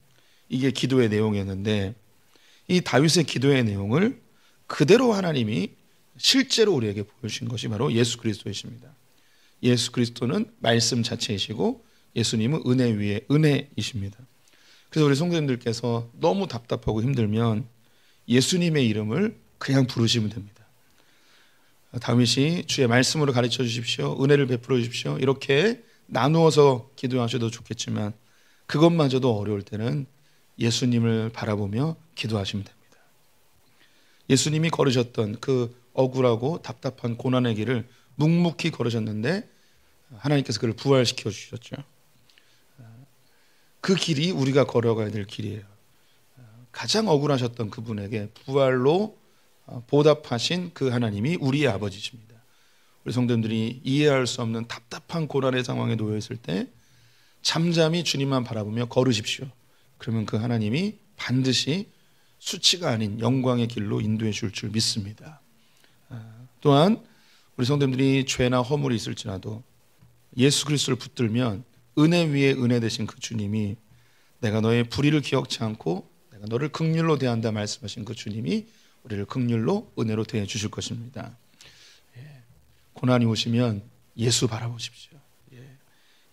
이게 기도의 내용이었는데 이 다윗의 기도의 내용을 그대로 하나님이 실제로 우리에게 보여주신 것이 바로 예수 그리스도이십니다. 예수 그리스도는 말씀 자체이시고 예수님은 은혜 위에 은혜이십니다. 그래서 우리 성도님들께서 너무 답답하고 힘들면 예수님의 이름을 그냥 부르시면 됩니다. 다윗이 주의 말씀으로 가르쳐 주십시오, 은혜를 베풀어 주십시오, 이렇게 나누어서 기도하셔도 좋겠지만 그것마저도 어려울 때는 예수님을 바라보며 기도하시면 됩니다. 예수님이 걸으셨던 그 억울하고 답답한 고난의 길을 묵묵히 걸으셨는데 하나님께서 그를 부활시켜 주셨죠. 그 길이 우리가 걸어가야 될 길이에요. 가장 억울하셨던 그분에게 부활로 보답하신 그 하나님이 우리의 아버지십니다. 우리 성도님들이 이해할 수 없는 답답한 고난의 상황에 놓여 있을 때 잠잠히 주님만 바라보며 걸으십시오. 그러면 그 하나님이 반드시 수치가 아닌 영광의 길로 인도해 줄 믿습니다. 또한 우리 성도님들이 죄나 허물이 있을지라도 예수 그리스도를 붙들면 은혜 위에 은혜 되신 그 주님이 내가 너의 불의를 기억치 않고 내가 너를 긍휼로 대한다 말씀하신 그 주님이 우리를 긍휼로 은혜로 대해 주실 것입니다. 고난이 오시면 예수 바라보십시오.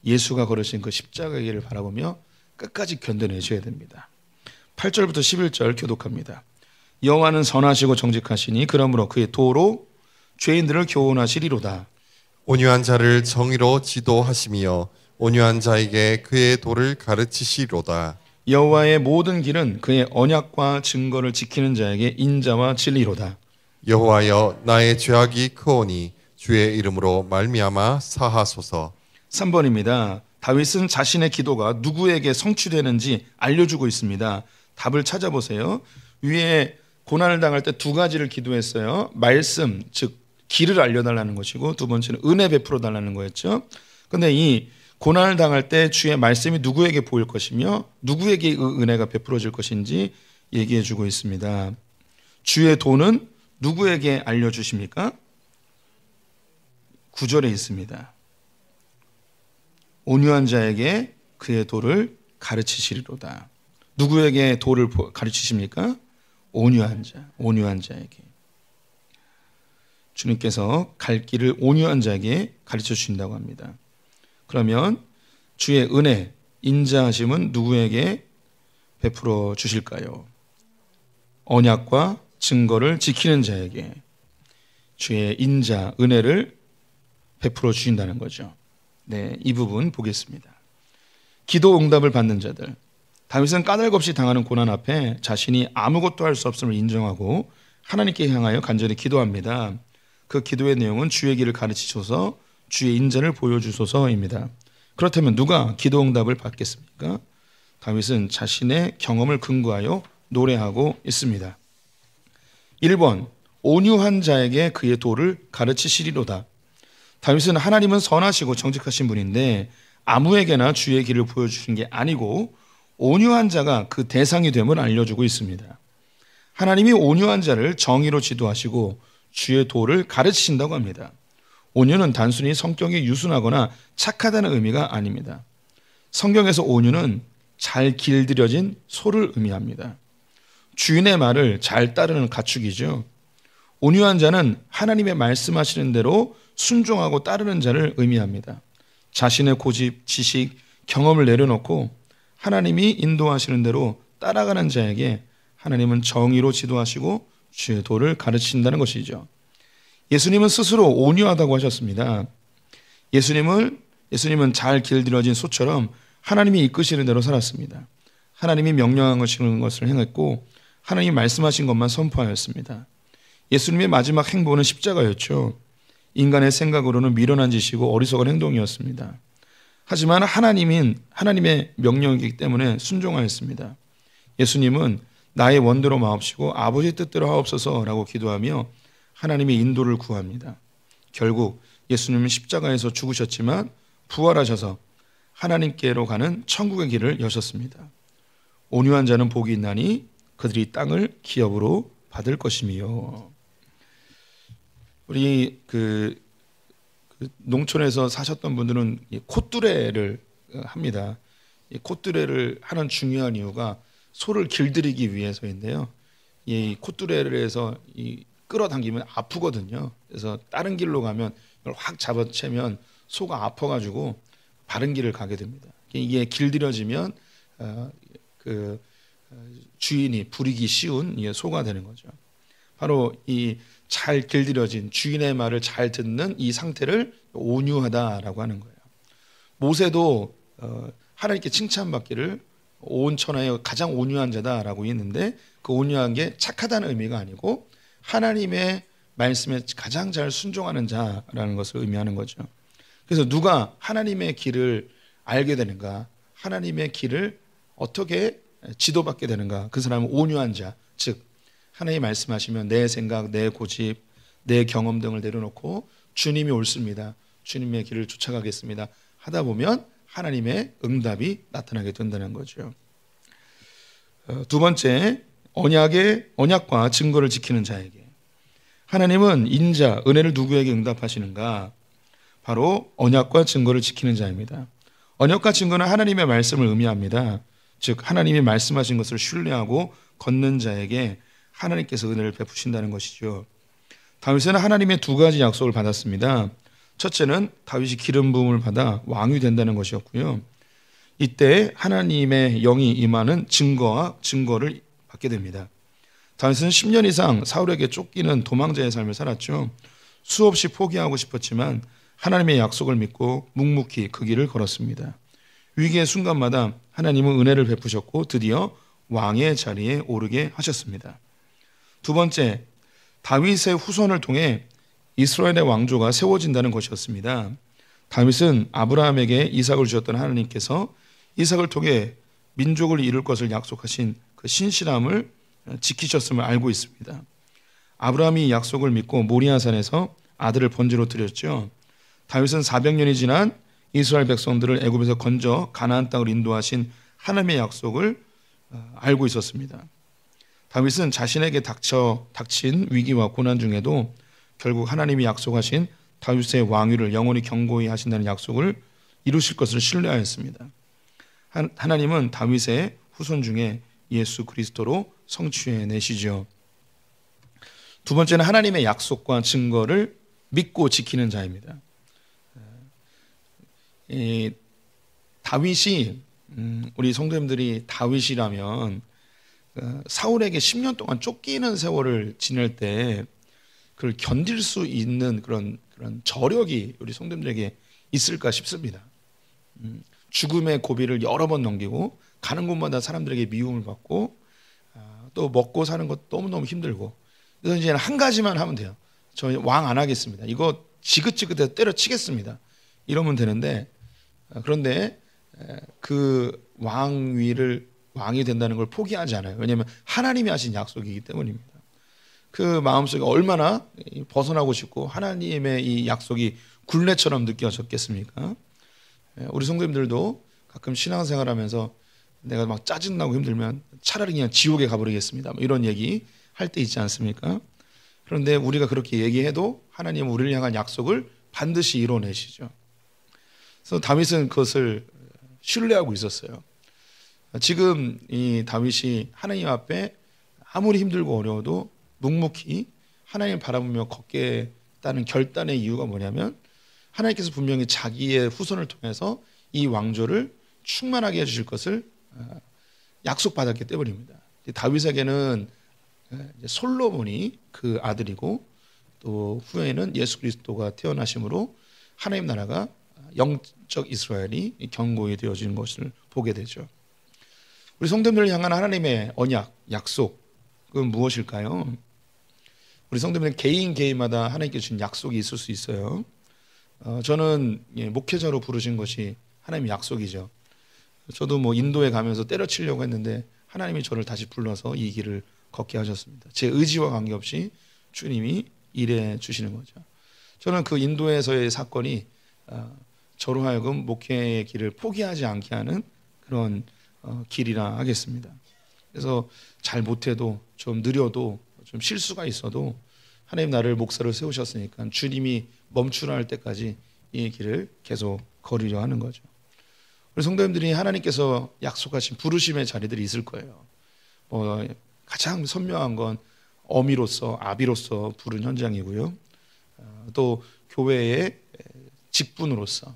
예수가 걸으신 그 십자가의 길을 바라보며 끝까지 견뎌내셔야 됩니다. 8절부터 11절 교독합니다. 여호와는 선하시고 정직하시니 그러므로 그의 도로 죄인들을 교훈하시리로다. 온유한 자를 정의로 지도하시며 온유한 자에게 그의 도를 가르치시리로다. 여호와의 모든 길은 그의 언약과 증거를 지키는 자에게 인자와 진리로다. 여호와여 나의 죄악이 크오니 주의 이름으로 말미암아 사하소서. 3번입니다. 다윗은 자신의 기도가 누구에게 성취되는지 알려주고 있습니다. 답을 찾아보세요. 위에 고난을 당할 때 두 가지를 기도했어요. 말씀, 즉 길을 알려달라는 것이고 두 번째는 은혜 베풀어 달라는 거였죠. 그런데 이 고난을 당할 때 주의 말씀이 누구에게 보일 것이며 누구에게 그 은혜가 베풀어질 것인지 얘기해 주고 있습니다. 주의 도는 누구에게 알려주십니까? 9절에 있습니다. 온유한 자에게 그의 도를 가르치시리로다. 누구에게 도를 가르치십니까? 온유한 자에게. 주님께서 갈 길을 온유한 자에게 가르쳐 주신다고 합니다. 그러면 주의 은혜, 인자하심은 누구에게 베풀어 주실까요? 언약과 증거를 지키는 자에게 주의 인자, 은혜를 베풀어 주신다는 거죠. 네, 이 부분 보겠습니다. 기도 응답을 받는 자들. 다윗은 까닭없이 당하는 고난 앞에 자신이 아무것도 할 수 없음을 인정하고 하나님께 향하여 간절히 기도합니다. 그 기도의 내용은 주의 길을 가르치셔서 주의 인자를 보여주소서입니다. 그렇다면 누가 기도 응답을 받겠습니까? 다윗은 자신의 경험을 근거하여 노래하고 있습니다. 1번, 온유한 자에게 그의 도를 가르치시리로다. 다윗은 하나님은 선하시고 정직하신 분인데 아무에게나 주의 길을 보여주신 게 아니고 온유한 자가 그 대상이 됨을 알려주고 있습니다. 하나님이 온유한 자를 정의로 지도하시고 주의 도를 가르치신다고 합니다. 온유는 단순히 성격이 유순하거나 착하다는 의미가 아닙니다. 성경에서 온유는 잘 길들여진 소를 의미합니다. 주인의 말을 잘 따르는 가축이죠. 온유한 자는 하나님의 말씀하시는 대로 순종하고 따르는 자를 의미합니다. 자신의 고집, 지식, 경험을 내려놓고 하나님이 인도하시는 대로 따라가는 자에게 하나님은 정의로 지도하시고 주의 도를 가르친다는 것이죠. 예수님은 스스로 온유하다고 하셨습니다. 예수님은 잘 길들여진 소처럼 하나님이 이끄시는 대로 살았습니다. 하나님이 명령하시는 것을 행했고 하나님이 말씀하신 것만 선포하였습니다. 예수님의 마지막 행보는 십자가였죠. 인간의 생각으로는 미련한 짓이고 어리석은 행동이었습니다. 하지만 하나님의 명령이기 때문에 순종하였습니다. 예수님은 나의 원대로 마옵시고 아버지 뜻대로 하옵소서라고 기도하며 하나님의 인도를 구합니다. 결국 예수님은 십자가에서 죽으셨지만 부활하셔서 하나님께로 가는 천국의 길을 여셨습니다. 온유한 자는 복이 있나니 그들이 땅을 기업으로 받을 것이며. 우리 농촌에서 사셨던 분들은 콧두레를 합니다. 이 콧두레를 하는 중요한 이유가 소를 길들이기 위해서인데요. 이 콧뚜레를 해서 이 끌어당기면 아프거든요. 그래서 다른 길로 가면 이걸 확 잡아채면 소가 아파가지고 바른 길을 가게 됩니다. 이게 길들여지면 주인이 부리기 쉬운 소가 되는 거죠. 바로 이 잘 길들여진 주인의 말을 잘 듣는 이 상태를 온유하다라고 하는 거예요. 모세도 하나님께 칭찬받기를 온 천하에 가장 온유한 자다라고 했는데 그 온유한 게 착하다는 의미가 아니고 하나님의 말씀에 가장 잘 순종하는 자라는 것을 의미하는 거죠. 그래서 누가 하나님의 길을 알게 되는가, 하나님의 길을 어떻게 지도받게 되는가, 그 사람은 온유한 자, 즉 하나님이 말씀하시면 내 생각, 내 고집, 내 경험 등을 내려놓고 주님이 옳습니다, 주님의 길을 쫓아가겠습니다 하다 보면 하나님의 응답이 나타나게 된다는 거죠. 두 번째, 언약과 증거를 지키는 자에게. 하나님은 인자, 은혜를 누구에게 응답하시는가? 바로 언약과 증거를 지키는 자입니다. 언약과 증거는 하나님의 말씀을 의미합니다. 즉 하나님이 말씀하신 것을 신뢰하고 걷는 자에게 하나님께서 은혜를 베푸신다는 것이죠. 다윗은 하나님의 두 가지 약속을 받았습니다. 첫째는 다윗이 기름 부음을 받아 왕이 된다는 것이었고요. 이때 하나님의 영이 임하는 증거를 받게 됩니다. 다윗은 10년 이상 사울에게 쫓기는 도망자의 삶을 살았죠. 수없이 포기하고 싶었지만 하나님의 약속을 믿고 묵묵히 그 길을 걸었습니다. 위기의 순간마다 하나님은 은혜를 베푸셨고 드디어 왕의 자리에 오르게 하셨습니다. 두 번째, 다윗의 후손을 통해 이스라엘의 왕조가 세워진다는 것이었습니다. 다윗은 아브라함에게 이삭을 주셨던 하나님께서 이삭을 통해 민족을 이룰 것을 약속하신 그 신실함을 지키셨음을 알고 있습니다. 아브라함이 이 약속을 믿고 모리아산에서 아들을 번제로 드렸죠. 다윗은 400년이 지난 이스라엘 백성들을 애굽에서 건져 가나안 땅을 인도하신 하나님의 약속을 알고 있었습니다. 다윗은 자신에게 닥친 위기와 고난 중에도 결국 하나님이 약속하신 다윗의 왕위를 영원히 경고히 하신다는 약속을 이루실 것을 신뢰하였습니다. 하나님은 다윗의 후손 중에 예수 그리스도로 성취해내시죠. 두 번째는 하나님의 약속과 증거를 믿고 지키는 자입니다. 다윗이 우리 성도님들이 다윗이라면 사울에게 10년 동안 쫓기는 세월을 지낼 때 그걸 견딜 수 있는 그런 저력이 우리 성도님들에게 있을까 싶습니다. 죽음의 고비를 여러 번 넘기고 가는 곳마다 사람들에게 미움을 받고 또 먹고 사는 것 너무너무 힘들고, 그래서 이제 한 가지만 하면 돼요. 저 왕 안 하겠습니다. 이거 지긋지긋해서 때려치겠습니다. 이러면 되는데, 그런데 그 왕이 된다는 걸 포기하지 않아요. 왜냐하면 하나님이 하신 약속이기 때문입니다. 그 마음속에 얼마나 벗어나고 싶고 하나님의 이 약속이 굴레처럼 느껴졌겠습니까? 우리 성도님들도 가끔 신앙생활하면서 내가 막 짜증나고 힘들면 차라리 그냥 지옥에 가버리겠습니다, 이런 얘기 할 때 있지 않습니까? 그런데 우리가 그렇게 얘기해도 하나님은 우리를 향한 약속을 반드시 이뤄내시죠. 그래서 다윗은 그것을 신뢰하고 있었어요. 지금 이 다윗이 하나님 앞에 아무리 힘들고 어려워도 묵묵히 하나님을 바라보며 걷겠다는 결단의 이유가 뭐냐면, 하나님께서 분명히 자기의 후손을 통해서 이 왕조를 충만하게 해주실 것을 약속받았기 때문입니다. 다윗에게는 솔로몬이 그 아들이고 또 후에는 예수 그리스도가 태어나심으로 하나님 나라가 영적 이스라엘이 견고히 되어지는 것을 보게 되죠. 우리 성도님들을 향한 하나님의 언약, 약속은 무엇일까요? 우리 성도님들 개인마다 하나님께 주신 약속이 있을 수 있어요. 저는 목회자로 부르신 것이 하나님의 약속이죠. 저도 뭐 인도에 가면서 때려치려고 했는데 하나님이 저를 다시 불러서 이 길을 걷게 하셨습니다. 제 의지와 관계없이 주님이 일해 주시는 거죠. 저는 그 인도에서의 사건이 저로 하여금 목회의 길을 포기하지 않게 하는 그런 길이라 하겠습니다. 그래서 잘 못해도 좀 느려도 좀 실수가 있어도 하나님 나를 목사로 세우셨으니까 주님이 멈추라 할 때까지 이 길을 계속 걸으려 하는 거죠. 우리 성도님들이 하나님께서 약속하신 부르심의 자리들이 있을 거예요. 가장 선명한 건 어미로서 아비로서 부른 현장이고요. 또 교회의 직분으로서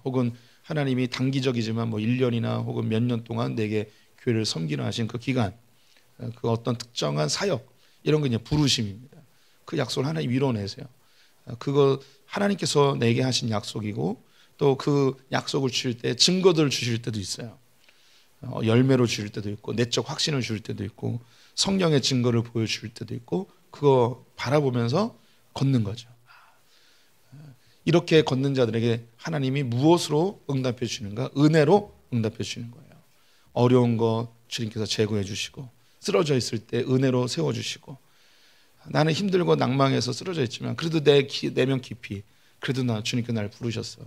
혹은 하나님이 단기적이지만 1년이나 혹은 몇 년 동안 내게 교회를 섬기려 하신 그 기간, 그 어떤 특정한 사역 이런 게 그냥 부르심입니다. 그 약속을 하나님 이뤄내세요. 그거 하나님께서 내게 하신 약속이고 또 그 약속을 주실 때 증거들을 주실 때도 있어요. 열매로 주실 때도 있고 내적 확신을 주실 때도 있고 성령의 증거를 보여줄 때도 있고 그거 바라보면서 걷는 거죠. 이렇게 걷는 자들에게 하나님이 무엇으로 응답해 주시는가? 은혜로 응답해 주시는 거예요. 어려운 거 주님께서 제거해 주시고 쓰러져 있을 때 은혜로 세워주시고 나는 힘들고 낭망해서 쓰러져 있지만 그래도 내면 깊이 그래도 주님께 날 부르셨어.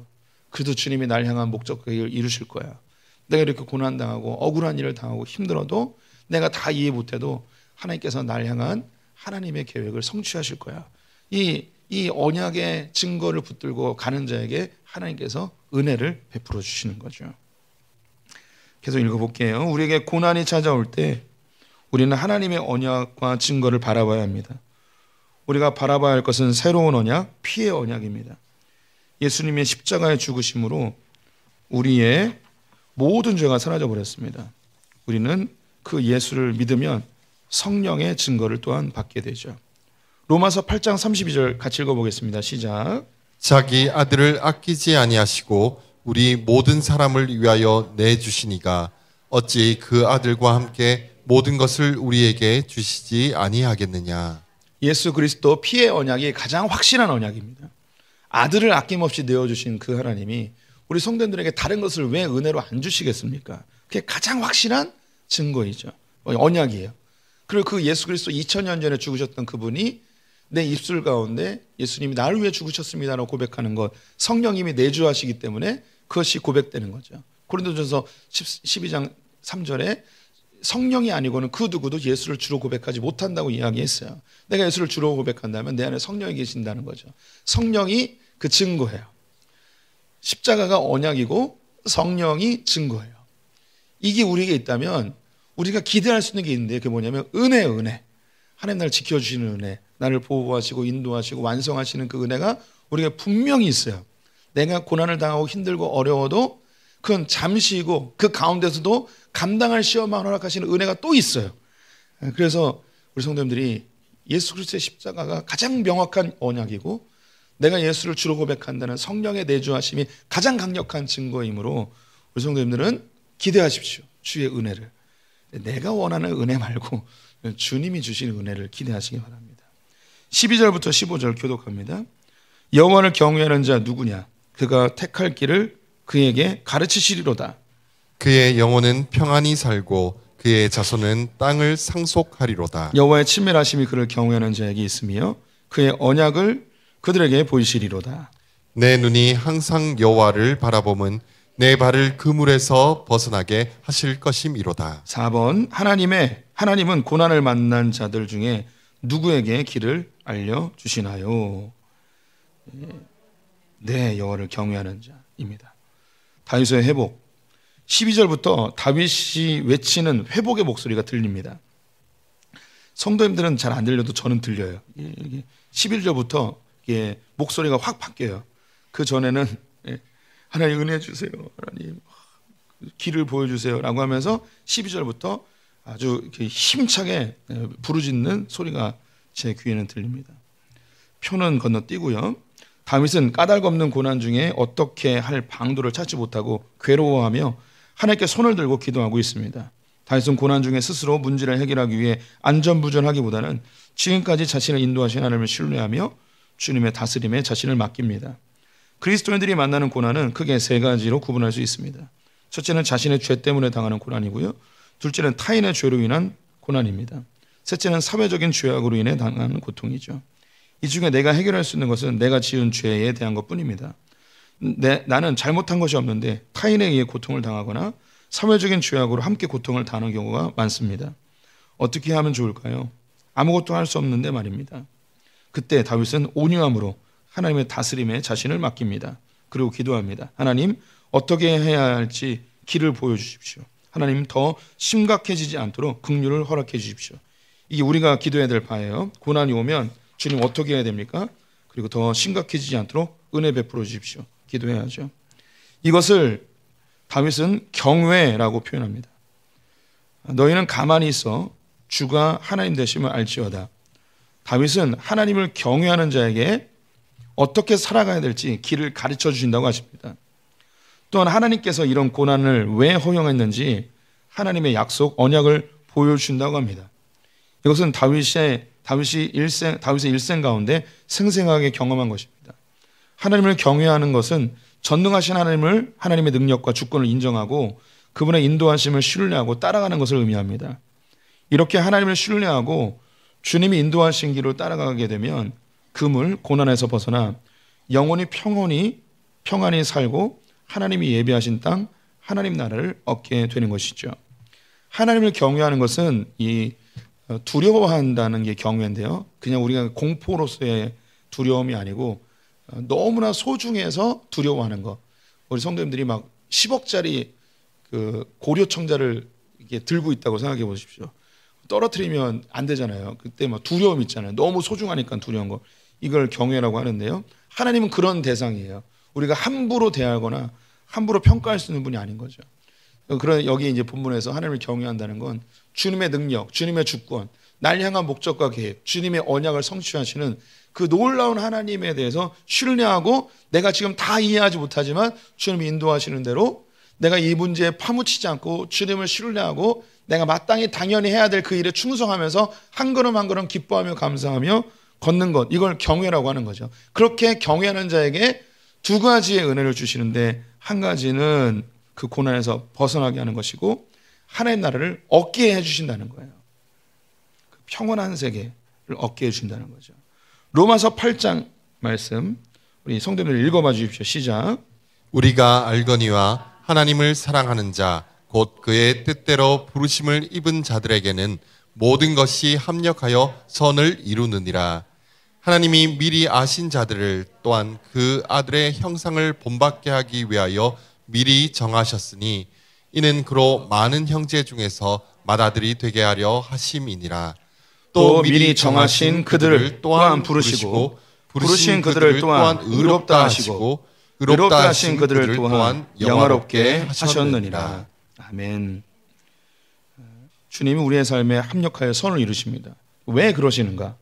그래도 주님이 날 향한 목적을 이루실 거야. 내가 이렇게 고난당하고 억울한 일을 당하고 힘들어도 내가 다 이해 못해도 하나님께서 날 향한 하나님의 계획을 성취하실 거야. 이 언약의 증거를 붙들고 가는 자에게 하나님께서 은혜를 베풀어 주시는 거죠. 계속 읽어볼게요. 우리에게 고난이 찾아올 때 우리는 하나님의 언약과 증거를 바라봐야 합니다. 우리가 바라봐야 할 것은 새로운 언약, 피의 언약입니다. 예수님의 십자가의 죽으심으로 우리의 모든 죄가 사라져 버렸습니다. 우리는 그 예수를 믿으면 성령의 증거를 또한 받게 되죠. 로마서 8장 32절 같이 읽어보겠습니다. 시작. 자기 아들을 아끼지 아니하시고 우리 모든 사람을 위하여 내주시니가 어찌 그 아들과 함께 모든 것을 우리에게 주시지 아니하겠느냐. 예수 그리스도 피의 언약이 가장 확실한 언약입니다. 아들을 아낌없이 내어주신 그 하나님이 우리 성도들에게 다른 것을 왜 은혜로 안 주시겠습니까? 그게 가장 확실한 증거이죠. 언약이에요. 그리고 그 예수 그리스도 2000년 전에 죽으셨던 그분이 내 입술 가운데 예수님이 나를 위해 죽으셨습니다라고 고백하는 것, 성령님이 내주하시기 때문에 그것이 고백되는 거죠. 고린도전서 12장 3절에 성령이 아니고는 그 누구도 예수를 주로 고백하지 못한다고 이야기했어요. 내가 예수를 주로 고백한다면 내 안에 성령이 계신다는 거죠. 성령이 그 증거예요. 십자가가 언약이고 성령이 증거예요. 이게 우리에게 있다면 우리가 기대할 수 있는 게 있는데 그게 뭐냐면 은혜예요. 은혜. 하나님 나를 지켜주시는 은혜, 나를 보호하시고 인도하시고 완성하시는 그 은혜가 우리가 분명히 있어요. 내가 고난을 당하고 힘들고 어려워도 그건 잠시이고 그 가운데서도 감당할 시험만 허락하시는 은혜가 또 있어요. 그래서 우리 성도님들이 예수 그리스도의 십자가가 가장 명확한 언약이고 내가 예수를 주로 고백한다는 성령의 내주하심이 가장 강력한 증거이므로 우리 성도님들은 기대하십시오. 주의 은혜를. 내가 원하는 은혜 말고 주님이 주신 은혜를 기대하시기 바랍니다. 12절부터 15절 교독합니다. 여호와를 경외하는 자 누구냐? 그가 택할 길을 그에게 가르치시리로다. 그의 영혼은 평안히 살고 그의 자손은 땅을 상속하리로다. 여호와의 친밀하심이 그를 경외하는 자에게 있으며 그의 언약을 그들에게 보이시리로다. 내 눈이 항상 여호와를 바라봄은 내 발을 그물에서 벗어나게 하실 것임이로다. 4번 하나님은 고난을 만난 자들 중에 누구에게 길을 알려주시나요? 네, 여호와를 경외하는 자입니다. 다윗의 회복. 12절부터 다윗이 외치는 회복의 목소리가 들립니다. 성도님들은 잘 안 들려도 저는 들려요. 11절부터 목소리가 확 바뀌어요. 그 전에는 하나님 은혜 주세요. 하나님 길을 보여주세요. 라고 하면서 12절부터 아주 힘차게 부르짖는 소리가 제 귀에는 들립니다. 표는 건너뛰고요. 다윗은 까닭없는 고난 중에 어떻게 할 방도를 찾지 못하고 괴로워하며 하나님께 손을 들고 기도하고 있습니다. 다윗은 고난 중에 스스로 문제를 해결하기 위해 안전부전하기보다는 지금까지 자신을 인도하신 하나님을 신뢰하며 주님의 다스림에 자신을 맡깁니다. 그리스도인들이 만나는 고난은 크게 세 가지로 구분할 수 있습니다. 첫째는 자신의 죄 때문에 당하는 고난이고요. 둘째는 타인의 죄로 인한 고난입니다. 셋째는 사회적인 죄악으로 인해 당하는 고통이죠. 이 중에 내가 해결할 수 있는 것은 내가 지은 죄에 대한 것뿐입니다. 나는 잘못한 것이 없는데 타인에 의해 고통을 당하거나 사회적인 죄악으로 함께 고통을 당하는 경우가 많습니다. 어떻게 하면 좋을까요? 아무것도 할 수 없는데 말입니다. 그때 다윗은 온유함으로 하나님의 다스림에 자신을 맡깁니다. 그리고 기도합니다. 하나님, 어떻게 해야 할지 길을 보여주십시오. 하나님 더 심각해지지 않도록 긍휼을 허락해 주십시오. 이게 우리가 기도해야 될 바예요. 고난이 오면 주님 어떻게 해야 됩니까? 그리고 더 심각해지지 않도록 은혜 베풀어 주십시오. 기도해야죠. 이것을 다윗은 경외라고 표현합니다. 너희는 가만히 있어 주가 하나님 되심을 알지어다. 다윗은 하나님을 경외하는 자에게 어떻게 살아가야 될지 길을 가르쳐 주신다고 하십니다. 또한 하나님께서 이런 고난을 왜 허용했는지 하나님의 약속, 언약을 보여주신다고 합니다. 이것은 다윗의 일생 가운데 생생하게 경험한 것입니다. 하나님을 경외하는 것은 전능하신 하나님의 능력과 주권을 인정하고 그분의 인도하심을 신뢰하고 따라가는 것을 의미합니다. 이렇게 하나님을 신뢰하고 주님이 인도하신 길로 따라가게 되면 그물, 고난에서 벗어나 영원히 평안히 살고 하나님이 예비하신 땅, 하나님 나라를 얻게 되는 것이죠. 하나님을 경외하는 것은 이 두려워한다는 게 경외인데요. 그냥 우리가 공포로서의 두려움이 아니고 너무나 소중해서 두려워하는 것. 우리 성도님들이 막 10억짜리 그 고려청자를 이렇게 들고 있다고 생각해 보십시오. 떨어뜨리면 안 되잖아요. 그때 막 두려움 있잖아요. 너무 소중하니까 두려운 거. 이걸 경외라고 하는데요. 하나님은 그런 대상이에요. 우리가 함부로 대하거나 함부로 평가할 수 있는 분이 아닌 거죠. 그런 여기 이제 본문에서 하나님을 경외한다는 건 주님의 능력, 주님의 주권, 날 향한 목적과 계획, 주님의 언약을 성취하시는 그 놀라운 하나님에 대해서 신뢰하고 내가 지금 다 이해하지 못하지만 주님이 인도하시는 대로 내가 이 문제에 파묻히지 않고 주님을 신뢰하고 내가 마땅히 당연히 해야 될 그 일에 충성하면서 한 걸음 한 걸음 기뻐하며 감사하며 걷는 것, 이걸 경외라고 하는 거죠. 그렇게 경외하는 자에게 두 가지의 은혜를 주시는데 한 가지는 그 고난에서 벗어나게 하는 것이고 하나님 나라를 얻게 해주신다는 거예요. 그 평온한 세계를 얻게 해주신다는 거죠. 로마서 8장 말씀 우리 성도님들 읽어봐 주십시오. 시작. 우리가 알거니와 하나님을 사랑하는 자 곧 그의 뜻대로 부르심을 입은 자들에게는 모든 것이 합력하여 선을 이루느니라. 하나님이 미리 아신 자들을 또한 그 아들의 형상을 본받게 하기 위하여 미리 정하셨으니 이는 그로 많은 형제 중에서 맏아들이 되게 하려 하심이니라. 또 미리 정하신 그들을 또한 부르시고 부르신 그들을 또한 의롭다 하시고 의롭다 하신 그들을 또한 영화롭게 하셨느니라. 아멘. 주님이 우리의 삶에 합력하여 선을 이루십니다. 왜 그러시는가?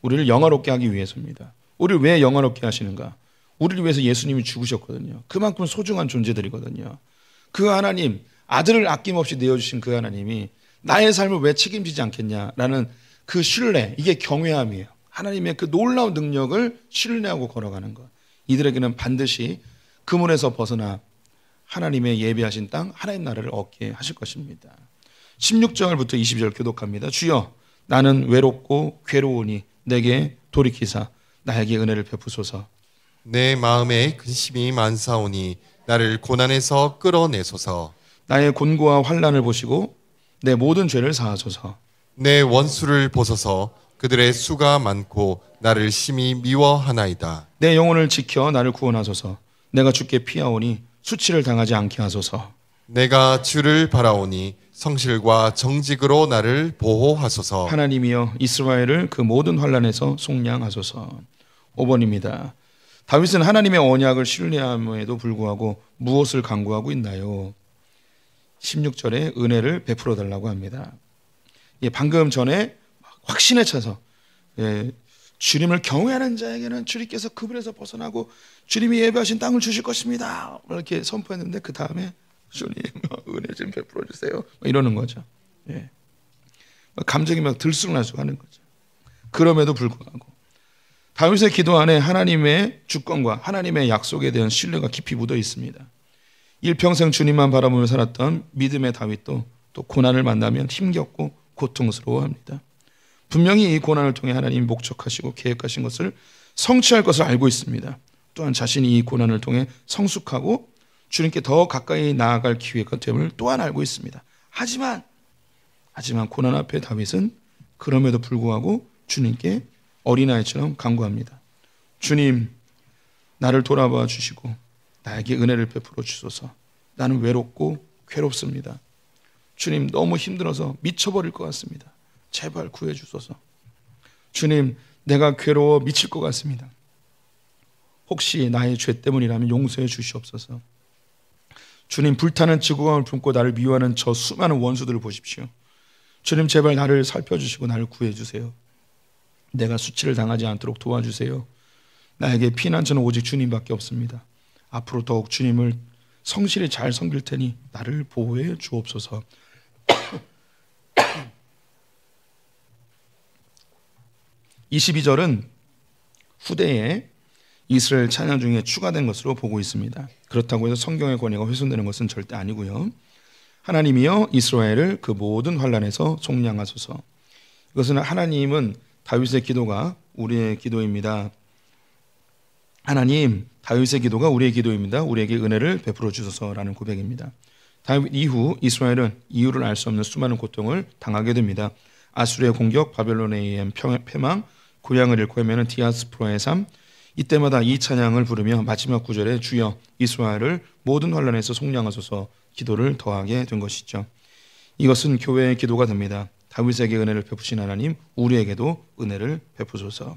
우리를 영화롭게 하기 위해서입니다. 우리를 왜 영화롭게 하시는가? 우리를 위해서 예수님이 죽으셨거든요. 그만큼 소중한 존재들이거든요. 그 하나님, 아들을 아낌없이 내어주신 그 하나님이 나의 삶을 왜 책임지지 않겠냐라는 그 신뢰, 이게 경외함이에요. 하나님의 그 놀라운 능력을 신뢰하고 걸어가는 것. 이들에게는 반드시 그물에서 벗어나 하나님의 예비하신 땅, 하나님 나라를 얻게 하실 것입니다. 16절부터 20절 교독합니다. 주여, 나는 외롭고 괴로우니 내게 돌이키사 나에게 은혜를 베푸소서. 내 마음에 근심이 많사오니 나를 고난에서 끌어내소서. 나의 곤고와 환난을 보시고 내 모든 죄를 사하소서. 내 원수를 보소서. 그들의 수가 많고 나를 심히 미워하나이다. 내 영혼을 지켜 나를 구원하소서. 내가 주께 피하오니 수치를 당하지 않게 하소서. 내가 주를 바라오니 성실과 정직으로 나를 보호하소서. 하나님이여 이스라엘을 그 모든 환난에서 속량하소서. 5번입니다. 다윗은 하나님의 언약을 신뢰함에도 불구하고 무엇을 간구하고 있나요? 16절에 은혜를 베풀어 달라고 합니다. 방금 전에 확신에 차서 주님을 경외하는 자에게는 주님께서 그물에서 벗어나고 주님이 예배하신 땅을 주실 것입니다. 이렇게 선포했는데 그 다음에 주님 은혜 좀 베풀어 주세요. 이러는 거죠. 감정이 막 들쑥날쑥 하는 거죠. 그럼에도 불구하고 다윗의 기도 안에 하나님의 주권과 하나님의 약속에 대한 신뢰가 깊이 묻어 있습니다. 일평생 주님만 바라보며 살았던 믿음의 다윗도 또 고난을 만나면 힘겹고 고통스러워합니다. 분명히 이 고난을 통해 하나님이 목적하시고 계획하신 것을 성취할 것을 알고 있습니다. 또한 자신이 이 고난을 통해 성숙하고 주님께 더 가까이 나아갈 기회가 됨을 또한 알고 있습니다. 하지만 고난 앞에 다윗은 그럼에도 불구하고 주님께 어린아이처럼 간구합니다. 주님, 나를 돌아봐 주시고 나에게 은혜를 베풀어 주소서. 나는 외롭고 괴롭습니다. 주님, 너무 힘들어서 미쳐버릴 것 같습니다. 제발 구해주소서. 주님, 내가 괴로워 미칠 것 같습니다. 혹시 나의 죄 때문이라면 용서해 주시옵소서. 주님, 불타는 지구감을 품고 나를 미워하는 저 수많은 원수들을 보십시오. 주님, 제발 나를 살펴주시고 나를 구해주세요. 내가 수치를 당하지 않도록 도와주세요. 나에게 피난처는 오직 주님밖에 없습니다. 앞으로 더욱 주님을 성실히 잘 섬길 테니 나를 보호해 주옵소서. 22절은 후대에 이스라엘 찬양 중에 추가된 것으로 보고 있습니다. 그렇다고 해서 성경의 권위가 훼손되는 것은 절대 아니고요. 하나님이여 이스라엘을 그 모든 환난에서 속량하소서. 이것은 하나님은 다윗의 기도가 우리의 기도입니다. 하나님, 다윗의 기도가 우리의 기도입니다. 우리에게 은혜를 베풀어 주소서라는 고백입니다. 다윗 이후 이스라엘은 이유를 알 수 없는 수많은 고통을 당하게 됩니다. 아수르의 공격, 바벨론에 의한 패망, 고향을 잃고 헤매는 디아스포라의 삶. 이때마다 이 찬양을 부르며 마지막 구절에 주여 이스라엘을 모든 환난에서 속량하소서 기도를 더하게 된 것이죠. 이것은 교회의 기도가 됩니다. 다윗에게 은혜를 베푸신 하나님, 우리에게도 은혜를 베푸소서.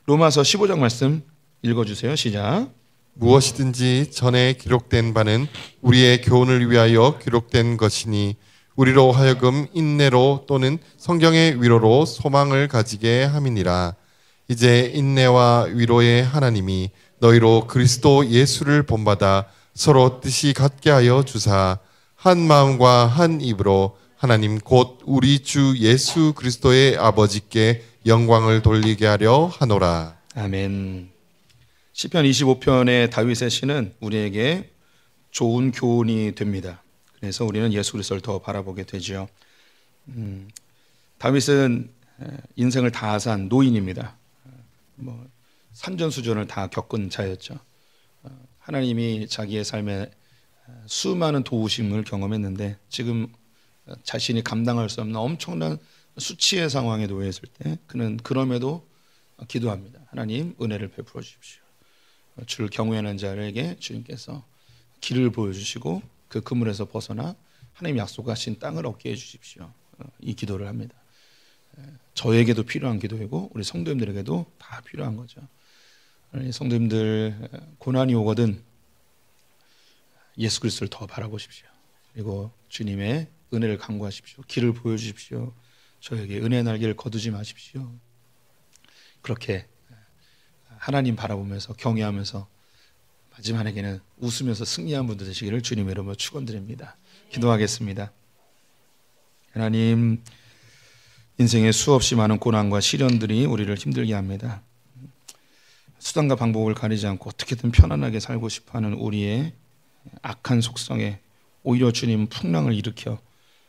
로마서 15장 말씀 읽어주세요. 시작. 무엇이든지 전에 기록된 바는 우리의 교훈을 위하여 기록된 것이니 우리로 하여금 인내로 또는 성경의 위로로 소망을 가지게 함이니라. 이제 인내와 위로의 하나님이 너희로 그리스도 예수를 본받아 서로 뜻이 같게 하여 주사 한 마음과 한 입으로 하나님 곧 우리 주 예수 그리스도의 아버지께 영광을 돌리게 하려 하노라. 아멘. 시편 25편의 다윗의 시는 우리에게 좋은 교훈이 됩니다. 그래서 우리는 예수 그리스도를 더 바라보게 되죠. 다윗은 인생을 다 산 노인입니다. 산전수전을 다 겪은 자였죠. 하나님이 자기의 삶에 수많은 도우심을 경험했는데 지금 자신이 감당할 수 없는 엄청난 수치의 상황에 놓여 있을 때 그는 그럼에도 기도합니다. 하나님, 은혜를 베풀어 주십시오. 주를 경외하는 자에게 주님께서 길을 보여주시고 그 그물에서 벗어나 하나님 약속하신 땅을 얻게 해주십시오. 이 기도를 합니다. 저에게도 필요한 기도이고 우리 성도님들에게도 다 필요한 거죠. 성도님들 고난이 오거든 예수 그리스도를 더 바라보십시오. 그리고 주님의 은혜를 간구하십시오. 길을 보여주십시오. 저에게 은혜의 날개를 거두지 마십시오. 그렇게 하나님 바라보면서 경외하면서 마지막에는 웃으면서 승리한 분들 되시기를 주님의 이름으로 축원드립니다. 기도하겠습니다. 하나님, 인생에 수없이 많은 고난과 시련들이 우리를 힘들게 합니다. 수단과 방법을 가리지 않고 어떻게든 편안하게 살고 싶어하는 우리의 악한 속성에 오히려 주님 풍랑을 일으켜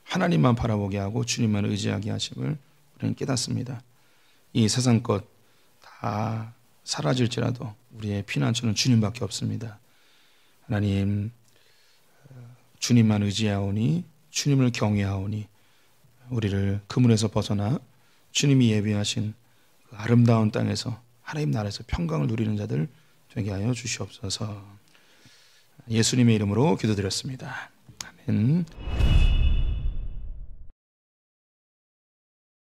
하나님만 바라보게 하고 주님만 의지하게 하심을 우리는 깨닫습니다. 이 세상 것 다 사라질지라도 우리의 피난처는 주님밖에 없습니다. 하나님, 주님만 의지하오니 주님을 경외하오니 우리를 그물에서 벗어나 주님이 예비하신 그 아름다운 땅에서 하나님 나라에서 평강을 누리는 자들 되게 하여 주시옵소서. 예수님의 이름으로 기도드렸습니다. 아멘.